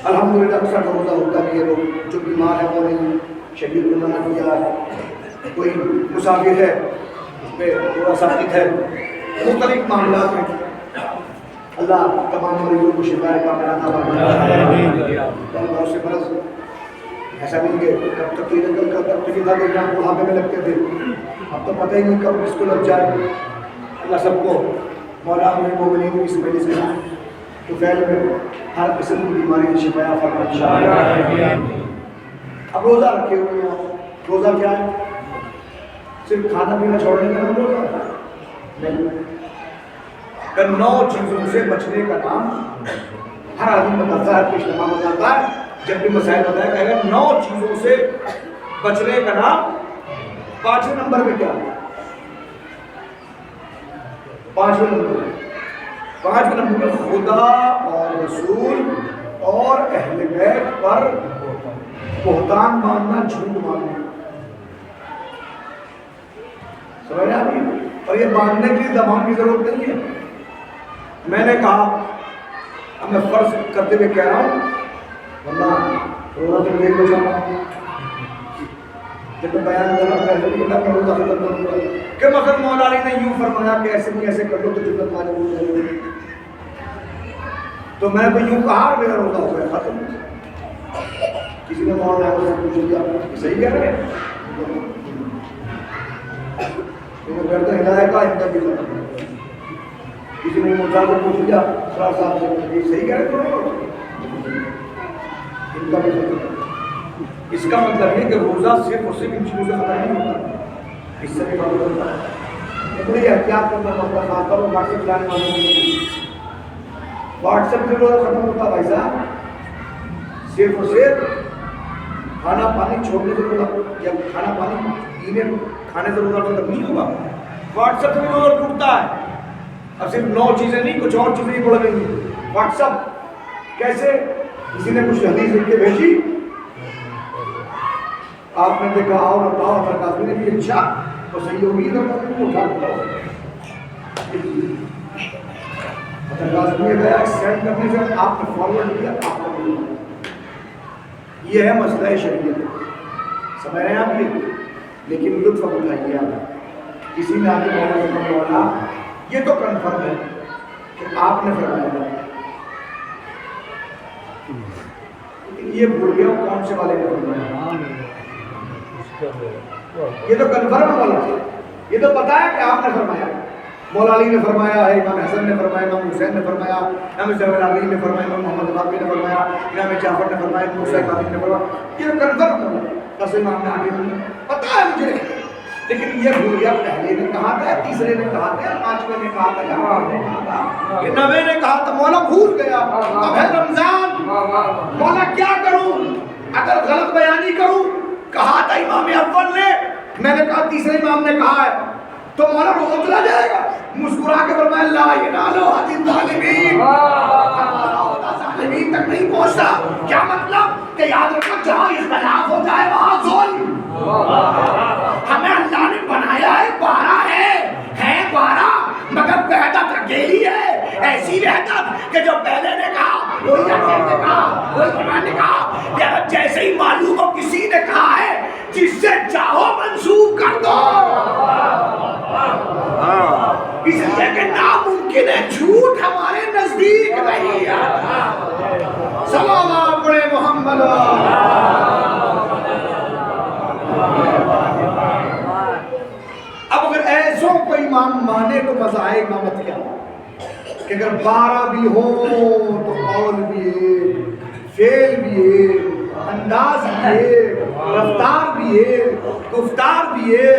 الحمدللہ اکثر روزہ ہوتا بھی ہے، لوگ جو بیمار ہے وہ نہیں، شدید کو منع کیا ہے، کوئی مسافر ہے اس پہ تھوڑا ثابت ہے، مختلف معاملات ہیں۔ اللہ تمام مریضوں کو شفا کاملہ عطا فرمائے۔ بہت سے مرض ایسا نہیں کہ کب تک یہ تھا کہ جہاں بڑھاپے میں لگتے تھے، اب تو پتہ ہی نہیں کب اس کو لگ جائے۔ اللہ سب کو مولا امیر مومنین کی سمجھ سے تو فعل میں ہر قسم کی بیماری کی شفا فرمائے انشاءاللہ۔ اب روزہ رکھے ہوئے ہیں، روزہ کیا ہے؟ صرف کھانا پینا چھوڑنے کا نام روزہ نہیں، کہ 9 چیزوں سے بچنے کا نام ہر آدمی بتاتا ہے، ہر اجتماع بتاتا ہے، جب بھی مسائل بتایا کہ اگر 9 چیزوں سے بچنے کا نام 5ویں نمبر میں کیا ہے؟ 5ویں نمبر میں خدا اور رسول اور اہل بیت پر بہتان باندھنا، جھوٹ باندھنا، سمجھ رہے ہیں؟ اور یہ باندھنے کے لیے زبان کی ضرورت نہیں ہے۔ میں نے کہا، اب میں فرض کرتے ہوئے کہہ رہا ہوں، ورنہ روزہ تو ایک بچا رہا ہوں، جب میں بیان کر رہا ہوں پہلے بھی میں روزہ ختم کروں گا کہ مثلا مولا علی نے یوں فرمایا کہ ایسے نہیں ایسے کر لو تو جنت واجب ہو جائے گی، تو میں تو یوں کہا اور میرا روزہ ہو گیا ختم۔ کسی نے مولا علی سے پوچھ لیا صحیح کہہ رہے ہیں، تو ہدایت کا ان کا بھی ختم۔ کسی نے مولا سے پوچھ لیا سرار صاحب سے صحیح کہہ رہے ہیں ان کا بھی ختم۔ اس کا مطلب یہ کہ روزہ صرف اور صرف ان چیزوں سے ختم نہیں ہوتا، اس سے بھی ختم ہوتا ہے۔ اتنی احتیاط کرنا پڑتا ہے، خاص طور پر واٹس ایپ چلانے والوں کے، واٹس ایپ سے روزہ ختم ہوتا بھائی صاحب، صرف اور صرف کھانا پانی چھوڑنے سے روزہ، یا کھانا پانی کھانے سے روزہ ختم نہیں ہوگا، واٹس ایپ سے بھی روزہ ٹوٹتا ہے۔ اب صرف 9 چیزیں نہیں، کچھ اور چیزیں ہی بڑھ گئی ہیں۔ واٹس ایپ کیسے؟ کسی نے کچھ حدیث لکھ کے بھیجی، آپ نے دیکھا اور بتاؤ آدمی نے بھی اچھا تو صحیح امید ہوتا ہے کہ اٹھا گیا سینڈ کرنے سے آپ نے فارورڈ کیا، آپ نے یہ ہے مسئلہ شریعت، سمجھ رہے ہیں آپ یہ؟ لیکن لطف اٹھائیے آپ، کسی نے آگے مولا یہ تو کنفرم ہے کہ آپ نے فرمایا، یہ بھول گیا کون سے والے نے فرمایا، یہ تو کنفرم ہے مولا، یہ تو پتا ہے کہ آپ نے فرمایا، مولا علی نے فرمایا ہے، امام حسن نے فرمایا، امام حسین نے فرمایا، امام زین العابدین نے فرمایا، امام محمد باقر نے فرمایا، امام جعفر نے فرمایا، موسیٰ کاظم نے فرمایا، یہ تو کنفرم ہے، بس امام نے آگے پتا ہے مجھے، لیکن یہ بھول گیا پہلے نے کہا تھا، تیسرے نے کہا تھا، پانچویں نے کہا تھا، کہ نوے نے کہا تھا، مولا بھول گیا، اب ہے رمضان، مولا کیا کروں، اگر غلط بیانی کروں، کہا تھا امام اول نے، میں نے کہا تیسرے امام نے کہا ہے، تو مولا روزہ چلا جائے گا، مسکرا کے فرمایا لا ینالو عہد الظالمین، ظالمین تک نہیں پہنچتا، کیا مطلب کہ یاد رکھنا جہاں اختلاف ہو جائے وہاں ظلم، ہمیں اللہ نے بنایا ہے 12 ہے 12 مگر وحدت اکیلی ہے، ایسی وحدت کہ جو پہلے نے کہا وہی آخر نے کہا، وہی قرآن نے کہا، کہ جیسے ہی معلوم ہو کسی نے کہا ہے جس سے چاہو منسوخ کر دو، اس لیے کہ ناممکن ہے، جھوٹ ہمارے نزدیک نہیں آتا۔ صلوات پڑھے محمد، اب اگر ایسوں کو امام مانے تو مزہ آئے امامت کیا، کہ اگر 12 بھی ہو تو قول بھی ہے، فعل بھی ہے، انداز بھی ہے، رفتار بھی ہے، گفتار بھی ہے،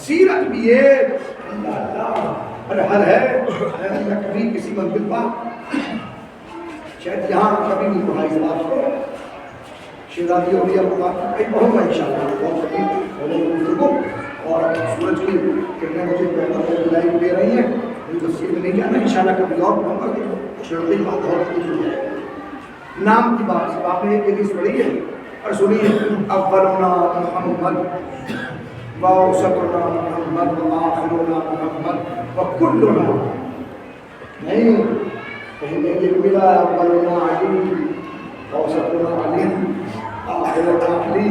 سیرت بھی ہے، حل ہے، میں کبھی کسی منزل پر شاید یہاں کبھی نہیں پڑھا اس بات کو، شہزادی ہو گیا کہیں پڑھوں گا انشاءاللہ، بہت کبھی اور سورج کی کرنے مجھے بہتر لائف دے رہی ہیں، یہ تفسیر میں نہیں جانا، انشاءاللہ کبھی اور پڑھوں گا، شہزادی بات اور کی ہے، نام کی بات آپ نے ایک حدیث پڑھی ہے اور سنیے، اولنا محمد وَأَوْسَطُنَا مُحَمَّدٌ وَآخِرُنَا مُحَمَّدٌ وَكُلُّنَا، نہیں کہیں میں یہ ملا اولنا علی وَأَوْسَطُنَا علی آخِرُنَا علی،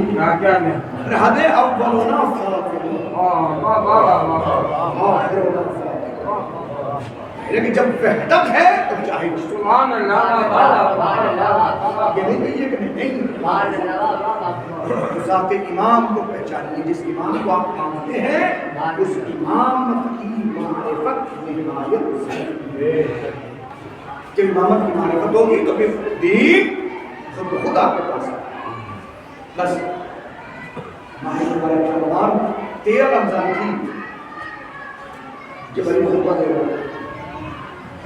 رہدے اولنا فاطمہ آخِرُنَا فاطمہ، لیکن جب وحدت ہے تو چاہے سبحان اللہ، یہ نہیں کہیے کہ نہیں، ذات امام کو پہچانیے، جس امام کو آپ مانتے ہیں اس امامت کی معرفت نہایت ضروری ہے، جب امامت کی معرفت ہوگی تو پھر دین خود آپ کے پاس ہے۔ بس ماہ مبارک رمضان 13 رمضان کی جب علی خطبہ دے رہا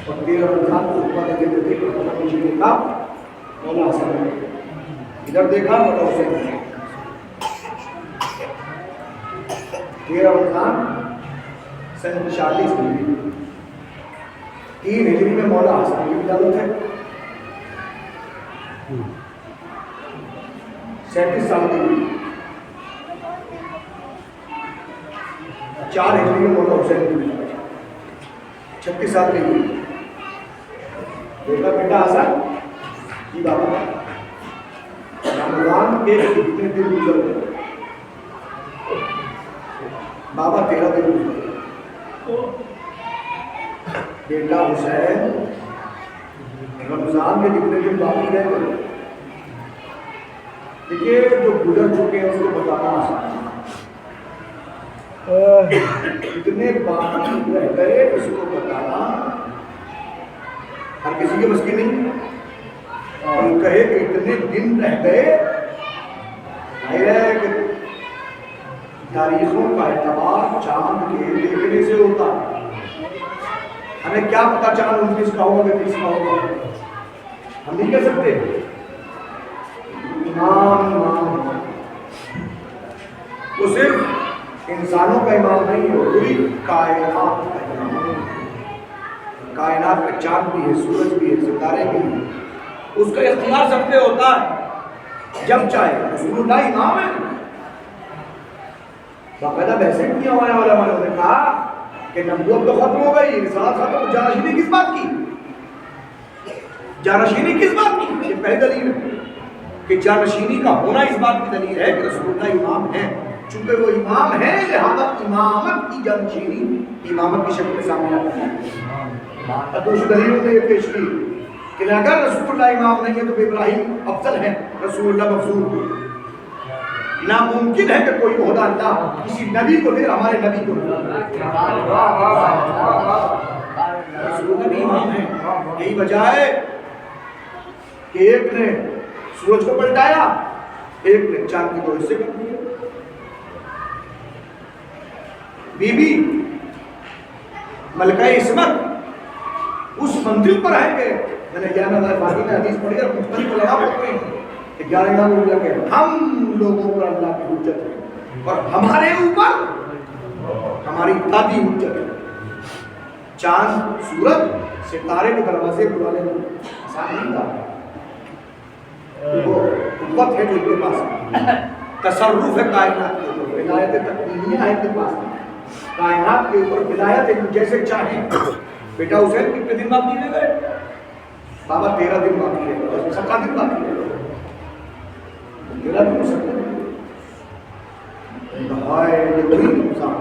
اور 13 رمضان کو خطبہ دے دیتے تھے تو پیچھے دیکھا مولا حسن نے، ادھر دیکھا مولا حسین نے، 13 رمضان سن 40 ہجری، 3 ہجری میں مولا حسن کی ولادت ہے، 37 سال کی، 4 ہجری میں مولا حسین کی ولادت، 36 سال کی ہوئی، دیکھا بیٹا حسن جی بابا، رمضان کے کتنے دن گزر گئے بابا؟ 13 دن گزر گئے، بیٹا حسین رمضان کے کتنے دن باقی رہ گئے؟ دیکھیے جو گزر چکے ہیں اس کو بتانا آسان ہے، کتنے باقی رہ گئے اس کو بتانا ہر کسی کے بس کی نہیں، اور کہے کہ اتنے دن رہ گئے ظاہر ہے کہ تاریخوں کا اعتبار چاند کے دیکھنے سے ہوتا ہے. ہمیں کیا پتا چاند 29 کا ہوگا کہ 30 کا ہوگا؟ ہم نہیں کہہ سکتے. امام وہ صرف انسانوں کا امام نہیں ہے، پوری کائنات کا امام ہے. کائنات میں چاند بھی ہے، سورج بھی ہے، ستارے بھی ہیں. اس کا اختیار سب پہ ہوتا ہے جب چاہے. رسول اللہ امام ہے. باقاعدہ بحثیں کیا ہوا ہے علماء نے کہا کہ نبوت تو ختم ہو گئی، رسالت ختم. جانشینی کس بات کی؟ جانشینی کس بات کی؟ یہ پہلی دلیل ہے کہ جانشینی کا ہونا اس بات کی دلیل ہے کہ رسول اللہ امام ہے. چونکہ وہ امام ہے لہذا امامت کی جانشینی امامت کی شکل میں سامنے آتی ہے. دوسری دلیلوں نے یہ پیش کی کہ اگر رسول اللہ امام نہیں ہے تو ابراہیم افضل ہے، رسول اللہ مفضول. ناممکن ہے کہ کوئی عہدہ اللہ کسی نبی کو دے، ہمارے نبی کو رسول اللہ بھی امام ہے. یہی وجہ ہے کہ ایک نے سورج کو پلٹایا، ایک نے چاند کے 2 حصے کر دیے. بی بی ملکہ عصمت اس منزل پر ہے کہ میں نے 11,000 فاطمہ میں حدیث پڑھی اور مختلف علماء پڑھتے ہیں کہ 11 امام اللہ کہ ہم لوگوں پر اللہ کی حجت ہے اور ہمارے اوپر ہماری دادی حجت ہے. چاند سورج ستارے کے دروازے کھلانے میں آسان نہیں تھا. وہ قوت ہے جو ان کے پاس ہے، تصرف ہے کائنات کے اوپر، ولایت تکوینیہ ہے ان کے پاس. کائنات کے اوپر ولایت ہے جیسے چاہیں. بیٹا حسین کتنے دن باقی رہ گئے؟ بابا 13 دن باقی رہ گئے، 17 دن باقی رہ گئے. 13 دن 17 دن نہائے یقین انسان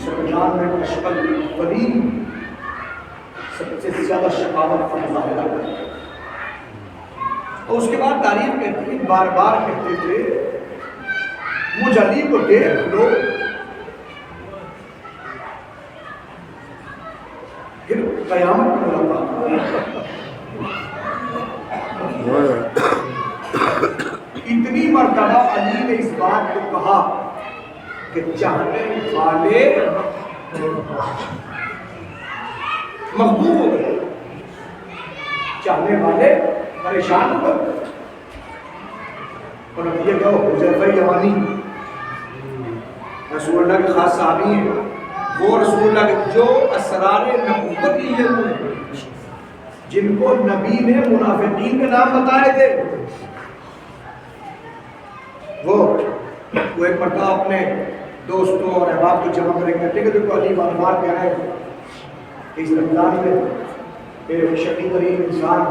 شرمجان میں اشقل قدیم سب سے زیادہ شقاوت کا مظاہرہ کرتا ہے. اور اس کے بعد تاریخ کہتی ہے، بار بار کہتے تھے مجھ علی کو دیکھ لو. پھر قیامت میں ملاقات. اتنی مرتبہ علی نے اس بات کو کہا کہ چاہنے والے مغبوب ہو گئے، چاہنے والے پریشان ہو گئے. اور اب یہ کہو حذیفہ یمانی رسول اللہ کے خاص صحابی ہیں، وہ رسول اللہ کے جو اسرار نبوت لیے ہوئے ہیں، جن کو نبی نے منافقین کے نام بتائے تھے. وہ ایک مرتبہ اپنے دوستوں اور احباب کو جمع کریں کرتے کہ دیکھو علی بار بار کہہ رہے ہیں کہ اس رمضان میں ایک شقی ترین انسان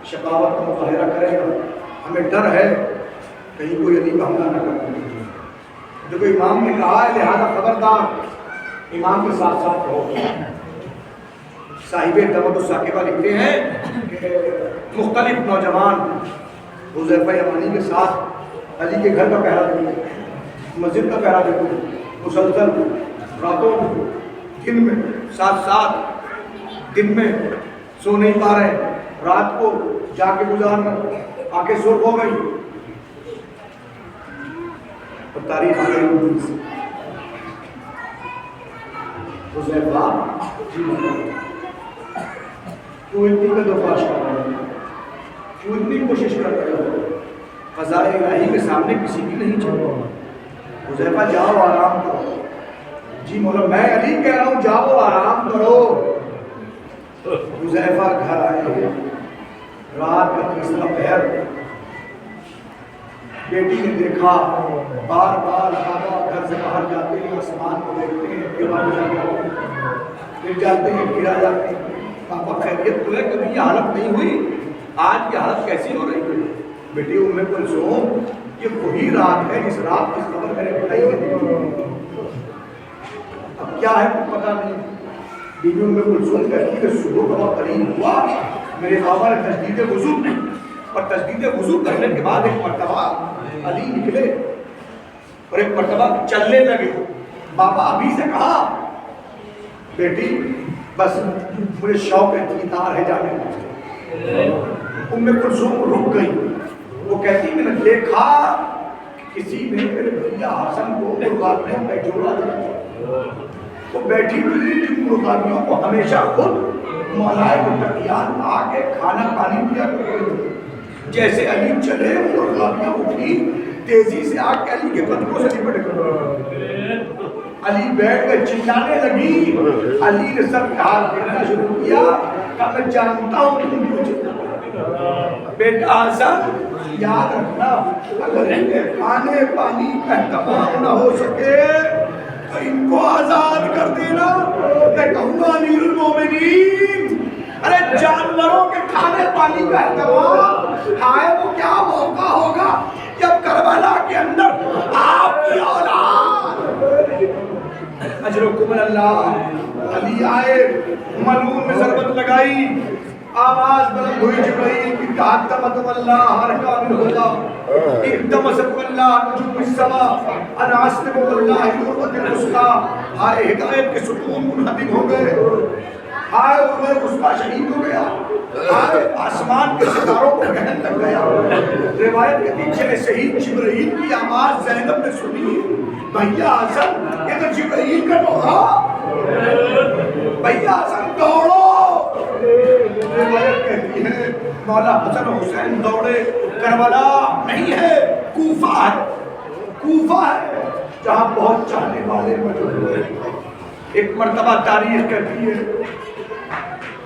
شقاوت کا مظاہرہ کرے گا، ہمیں ڈر ہے کہیں کوئی علی کا حملہ نہ کر دے. دیکھو امام نے کہا ہے لہذا خبردار امام کے ساتھ ساتھ رہو. صاحب دمد الثاقبہ لکھتے ہیں کہ مختلف نوجوان حذیفہ یمانی کے ساتھ علی کے گھر کا پہرا دیتے ہیں، مسجد کا پہرا دیتے ہیں، مسلسل راتوں دن میں ساتھ ساتھ دن میں سو نہیں پا رہے، رات کو جا کے گزارنا، آنکھیں سرخ ہو گئی. اور تاریخ آ گئی سے حذیفہ تو اتنی قدرفاش کر رہے ہیں، تو اتنی کوشش کر رہے ہو، قضاء الہی کے سامنے کسی کی نہیں چلو. حذیفہ جاؤ آرام کرو. جی مولا میں علی کہہ رہا ہوں جاؤ آرام کرو. حذیفہ گھر آئے، رات کا 3 پہر. بیٹی نے دیکھا بار بار بابا گھر سے باہر جاتے ہیں، آسمان کو دیکھتے ہیں، پھر جاتے ہیں، پھر آ جاتے ہیں. پاپا خیریت تو ہے، کبھی یہ حالت نہیں ہوئی، آج یہ حالت کیسی ہو رہی ہے؟ بیٹی ام کلثوم یہ وہی رات ہے جس رات کی خبر میرے بھائی نے دی. اب کیا ہے کچھ پتا نہیں. بیوی ام کلثوم کہتی کہ صبح کا وقت قریب ہوا، میرے بابا نے تجدید وضو کی اور تجدید وضو کرنے کے بعد ایک مرتبہ علی نکلے اور ایک مرتبہ چلنے لگے. بابا ابھی سے کہا بیٹی بس مجھے شوق ہے دیدار ہے جانے کا. ام کلثوم رک گئی، وہ وہ کہتی میں نے دیکھا کسی نے میرے بھیا حسن کو مرغابیوں پہ جوڑا تھا، وہ بیٹھی ہوئی جن مرغابیوں کو ہمیشہ خود مولائے متقیان آ کے کھانا پانی دیا کرتے تھے۔ جیسے علی چلے مرغابیاں اٹھی تیزی سے آ کے علی کے قدموں سے لپٹ گئے، علی بیٹھ کر چلانے لگی، علی نے سر پہ ہاتھ پھیرنا شروع کیا کہ میں جانتا ہوں تم کچھ، بیٹا حسن یاد رکھنا اگر ان کے کھانے پانی کا اہتمام نہ ہو سکے تو ان کو آزاد کر دینا۔ میں کہوں گا امیر المومنین، ارے جانوروں کے کھانے پانی کا اہتمام ہائے وہ کیا موقع ہوگا جب کربلا کے اندر آپ کی اولاد اجرکم اللہ علی آئے، ملعون میں ضربت لگائی، آواز بلند ہوئی جبرائیل کی تعظمت واللہ حرکان الہدا اقدمسک واللہ نجوم السما انعستم واللہ العروۃ الوثقی، ہائے ہدایت کے ستون منہدم ہو گئے، ہائے عروہ وثقی شہید ہو گیا، ہائے آسمان کے ستاروں کو کہن لگ گیا۔ روایت کے پیچھے میں شہید جبرائیل کی آواز زینب نے سنی، بھیا حسن یہ تو جبرائیل کا ٹوہا، بھیا حسن دوڑو۔ روایت کہتی ہے مولا حسن حسین دوڑے، کربلا نہیں ہے کوفہ ہے، کوفہ ہے جہاں بہت چاہنے والے موجود ہیں۔ ایک مرتبہ تاریخ کہتی ہے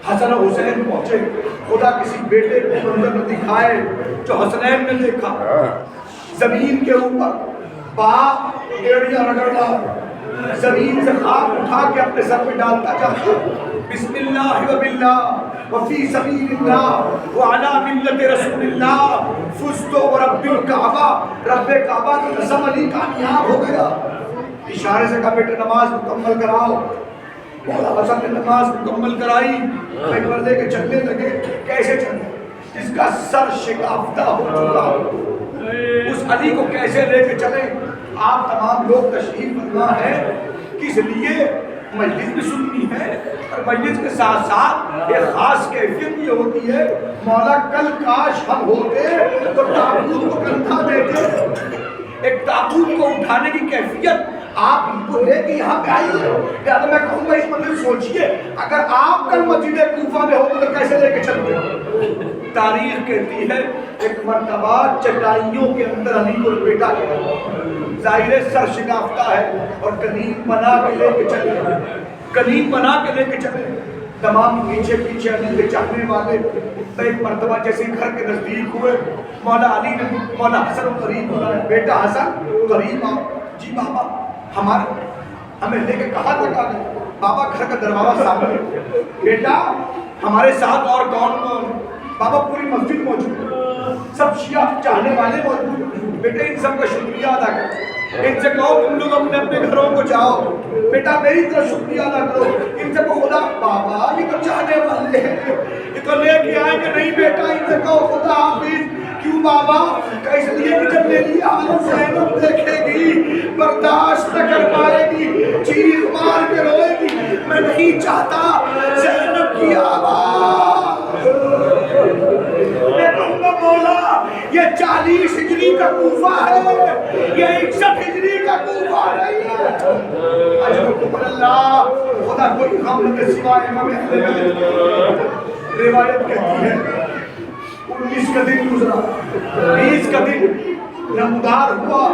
حسن حسین پہنچے، خدا کسی بیٹے کو منظر نہ دکھائے جو حسنین نے دیکھا، زمین کے اوپر باپ ایڑیاں رگڑنا، زمین سے خاک اٹھا کے اپنے سر پہ ڈالتا جاتا، بسم اللہ و باللہ وفی سبیل اللہ وعلا ملت رسول اللہ فزت ورب الکعبہ، رب کعبہ کی قسم علی کامیاب ہو گیا۔ اشارے سے کہا بیٹے نماز مکمل کراؤ، مولا حسن نے نماز مکمل کرائی، پیغمبر لے کے چلنے لگے، کیسے چلے؟ جس کا سر شکافتہ ہو چکا اس علی کو کیسے لے کے چلے؟ آپ تمام لوگ تشریف فرما ہے، کس لیے؟ مجلس بھی سننی ہے اور مجلس کے ساتھ ساتھ ایک خاص کیفیت یہ ہوتی ہے، مولا کل کاش ہم ہوتے تو تابوت کو کندھا دیتے، ایک تابوت کو اٹھانے کی کیفیت آپ ان کو لے کے یہاں پہ آئیے۔ لہذا میں کہوں گا اس مطلب سوچئے اگر آپ کل مسجد کوفہ میں ہوتے تو کیسے لے کے چلتے؟ تاریخ کہتی ہے ایک مرتبہ چٹائیوں کے اندر علی کو لپیٹا گیا، ظاہر سر شکافتہ ہے اور کلیم بنا کے لے کے چلے، کلیم بنا کے لے کے چلے، تمام پیچھے پیچھے علی کے چاہنے والے۔ ایک مرتبہ جیسے گھر کے نزدیک ہوئے، مولا علی نے مولا حسن کو قریب بلایا، بیٹا حسن قریب آؤ۔ جی بابا ہمیں لے کے کہاں تک آ گئے؟ بابا گھر کا دروازہ سامنے۔ بیٹا ہمارے ساتھ اور کون کون؟ بابا پوری مسجد موجود ہے، سب شیعہ چاہنے والے موجود ہیں۔ بیٹا ان سب کا شکریہ ادا کرو، ان سے کہو تم لوگ اپنے اپنے گھروں کو جاؤ، بیٹا میری طرف شکریہ ادا کرو، ان سے کہو خدا بابا یہ تو چاہنے والے ہیں، یہ تو لے کے آئے کہ نہیں بیٹا ان سے کہو خدا حافظ۔ کیوں بابا؟ کہ اس لیے کہ جب میری حالت زینب دیکھے گی برداشت نہ کر پائے گی، چیخ مار کے روئے گی، میں نہیں چاہتا زینب کی آواز۔ میں کہوں گا مولا یہ 40 ہجری کا کوفہ ہے، یہ 61 ہجری کا کوفہ نہیں ہے۔ اجرکم اللہ، خدا کوئی غم نہ سوائے امام اہل بیت۔ روایت کہتی ہے 19 کا دن گزرا، 20 کا دن نمودار ہوا،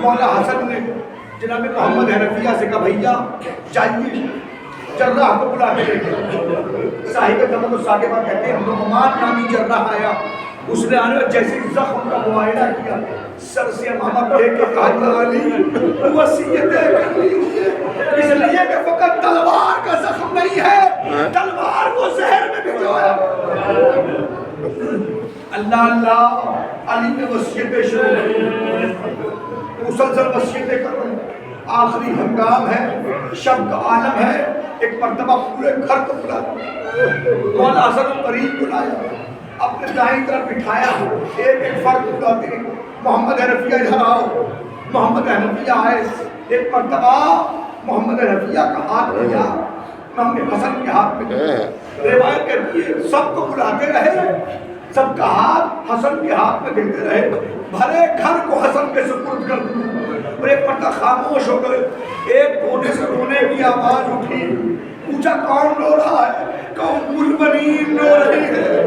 مولا حسن نے جناب محمد حنفیہ سے کہا بھیا جائیے جراح کو بلا کے لے گئے۔ صاحب دمد الساقبہ کہتے ہیں نعمان نامی جراح آیا، اس نے آنے جیسے زخم کا معائنہ کیا، سر سے امامہ پھینک کے کہا علی وصیتیں کرنی ہوئی ہے، اس لیے کہ فقط تلوار کا زخم نہیں ہے، تلوار کو زہر میں بھجوایا۔ اللہ اللہ، علی نے وصیتیں شروع کی، مسلسل وصیتیں کر رہے ہیں، آخری ہنگام ہے، شب کا عالم ہے، ایک مرتبہ پورے گھر کو بلا مولا حسن کو قریب بلایا، اپنے دائیں طرف بٹھایا، ایک ایک فرد بلاتے ہیں، محمد حنفیہ ادھر آؤ۔ محمد حنفیہ آئے، ایک مرتبہ محمد حنفیہ کا ہاتھ لیا، محمد حسن کے ہاتھ میں، روایت کہتی ہے سب کو بلاتے رہے، سب کا ہاتھ حسن کے ہاتھ میں دیتے رہے، بھرے گھر کو حسن کے سپرد کر دیا۔ اور ایک مرتبہ خاموش ہو گئے، ایک کونے سے رونے کی آواز اٹھی، پوچھا کون رو رہا ہے؟ کہا ام البنین رو رہی ہے۔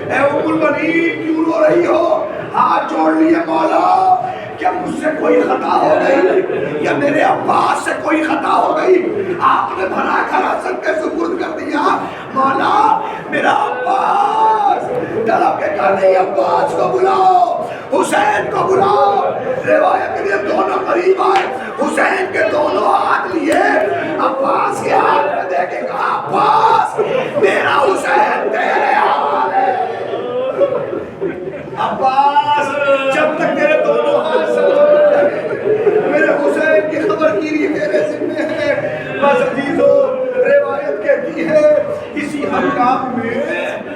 اے ام البنین کیوں رو رہی ہو؟ ہاتھ جوڑ لیے، مولا کیا مجھ سے کوئی خطا ہو گئی یا میرے عباس سے کوئی خطا ہو گئی؟ آپ نے بھرا کر حسن کے سپرد کر دیا۔ مولا میرا عباس طرف کے کہا نہیں، عباس کو بلاؤ، حسین کو بلاؤ۔ روایت کے دونوں قریب آئے، حسین کے دونوں ہاتھ لیے، عباس کے ہاتھ میں دے کے کہا عباس میرا حسین تیرے حوالے۔ عباس جب تک تیرے دونوں ہاتھ سلامت رہے، میرے حسین کی خبر گیری میرے ذمہ ہے۔ بس عزیزو، روایت کہتی ہے اسی ہنگام میں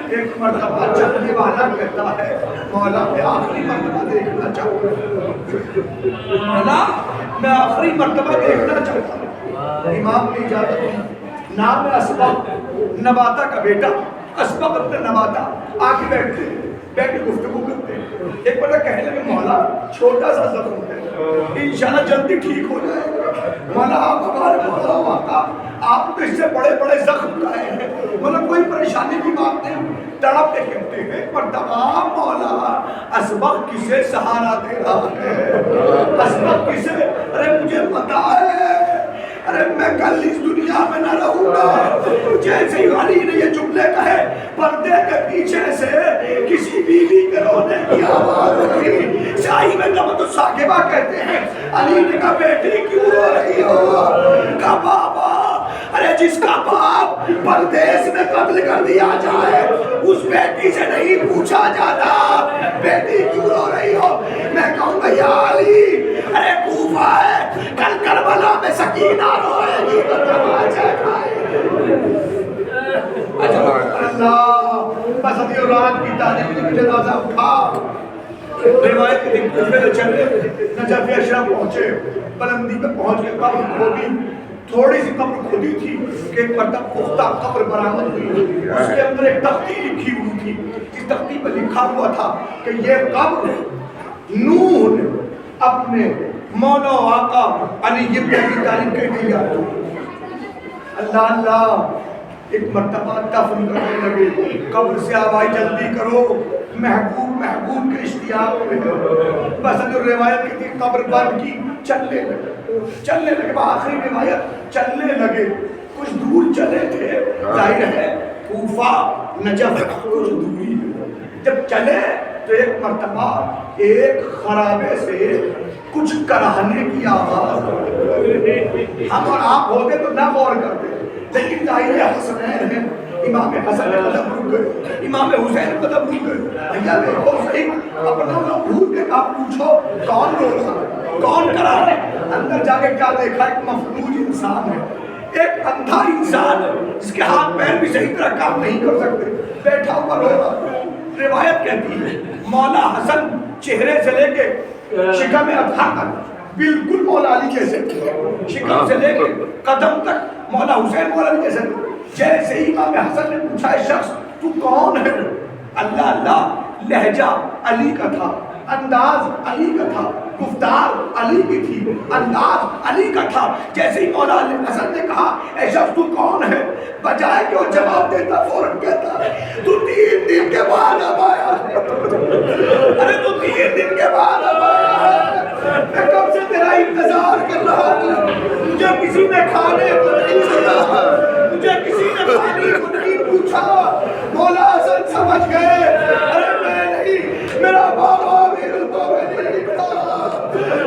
ایک مرتبہ چلنے والا کہتا ہے مولا میں آخری مرتبہ دیکھنا چاہوں گا، مولا میں آخری مرتبہ دیکھنا چاہتا ہوں۔ امام نے اجازت دی، نام ہے اسبق، نباتہ کا بیٹا اسبق ابن نباتہ، آگے بیٹھتے ہیں، بیٹھ کے گفتگو کرتے ہیں۔ ایک بڑا کہنے لگے مولا چھوٹا سا زخم ہے، انشاءاللہ جلدی ٹھیک ہو جائے گا۔ مولا آپ ہمارے مولا آقا، آپ تو اس سے بڑے بڑے زخم کھائے ہیں، مولا کوئی پریشانی کی بات نہیں۔ تڑپ کے کہتے ہیں پر تمام مولا اسبق کسے سہارا دے رہا ہے؟ اسبق کسے؟ ارے مجھے پتا ہے، ارے میں کل اس دنیا میں نہ رہوں گا۔ جیسے ہی علی نے یہ جملے کہے، پردے کے پیچھے سے کسی بیوی کے رونے کی آواز اٹھی۔ شاہی میں دمت الساکبہ کہتے ہیں علی نے کہا بیٹی کیوں رو رہی ہو؟ کہا بابا ارے جس کا باپ پردیس میں قتل کر دیا جائے اس بیٹی سے نہیں پوچھا جاتا بیٹی کیوں رو رہی ہو؟ میں کہوں گا یا علی ارے کوفہ ہے، کل کربلا میں سکینہ روئے گی تو تماچے کھائے۔ اللہ بس ابھی رات کی تعلیم میں جنازہ اٹھا، روایت کے دن کوفے میں چلے، نجف اشرف پہنچے، بلندی پہ پہنچ کے قبر کھودی، تھوڑی سی قبر کھودی تھی کہ ایک مرتبہ پختہ قبر برآمد ہوئی، اس کے اندر ایک تختی لکھی ہوئی تھی، اس تختی پہ لکھا ہوا تھا کہ یہ قبر نوح نے اپنے مولا و آقا علی ابن ابی طالب کے دیا۔ اللہ اللہ ایک مرتبہ دفن کرنے لگے، قبر سے آواز جلدی کرو، محبوب محبوب کے اشتیاق میں۔ بس جو روایت کی تھی قبر بند کی، چلنے لگے آخری روایت چلنے لگے، کچھ دور چلے تھے، ظاہر ہے کوفہ نجف کچھ دوری ہے، جب چلے تو ایک مرتبہ ایک خرابے سے کچھ کراہنے کی آواز، ہم اور آپ ہوتے تو نہ غور کرتے، لیکن ظاہر حسنین ہے، امام حسن قدم رک گئے، امام حسین قدم رک گئے، بھیا دیکھو صحیح اپنا نہ بھول کے آپ پوچھو کون رو رہا ہے، کون کرا رہے؟ اندر جا کے کیا دیکھا؟ ایک مفلوج انسان ہے، ایک اندھا انسان ہے جس کے ہاتھ پیر بھی صحیح طرح کام نہیں کر سکتے، بیٹھا ہوا رو رہا ہے۔ روایت کہتی ہے مولا حسن چہرے سے لے کے شکم اضحیٰ تک بالکل مولا علی جیسے تھے، شکم سے لے کے قدم تک مولا حسین مولا علی جیسے تھے۔ جیسے ہی امام حسن نے پوچھا ہے شخص تو کون ہے؟ اللہ اللہ، لہجہ علی کا تھا، انداز علی کا تھا، گفتار علی کی تھی، انداز علی کا تھا۔ جیسے ہی مولا علی حسن نے کہا اے شخص تو کون ہے، بجائے کہ وہ جواب دیتا فوراً کہتا ہے تو 3 دن کے بعد اب آیا ہے، ارے تو 3 دن کے بعد اب آیا ہے، میں کب سے تیرا انتظار کر رہا ہوں، مجھے کسی نے کھانے کو نہیں دیا، مجھے کسی نے پانی کو نہیں پوچھا۔ مولا حسن سمجھ گئے ارے میں نہیں، میرا بابا امیر المومنین تھا،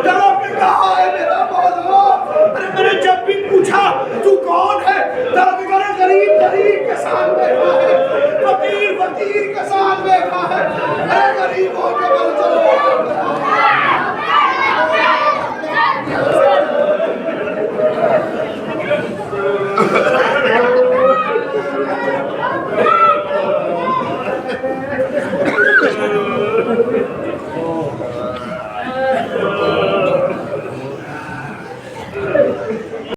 طرف نے کہا ہے میرا مولا، ارے میں نے جب بھی پوچھا تو کون ہے، طرف نے کہا غریب غریب کے ساتھ بیٹھا ہے، فقیر فقیر کے ساتھ بیٹھا ہے، اے غریبوں کے بل جاؤ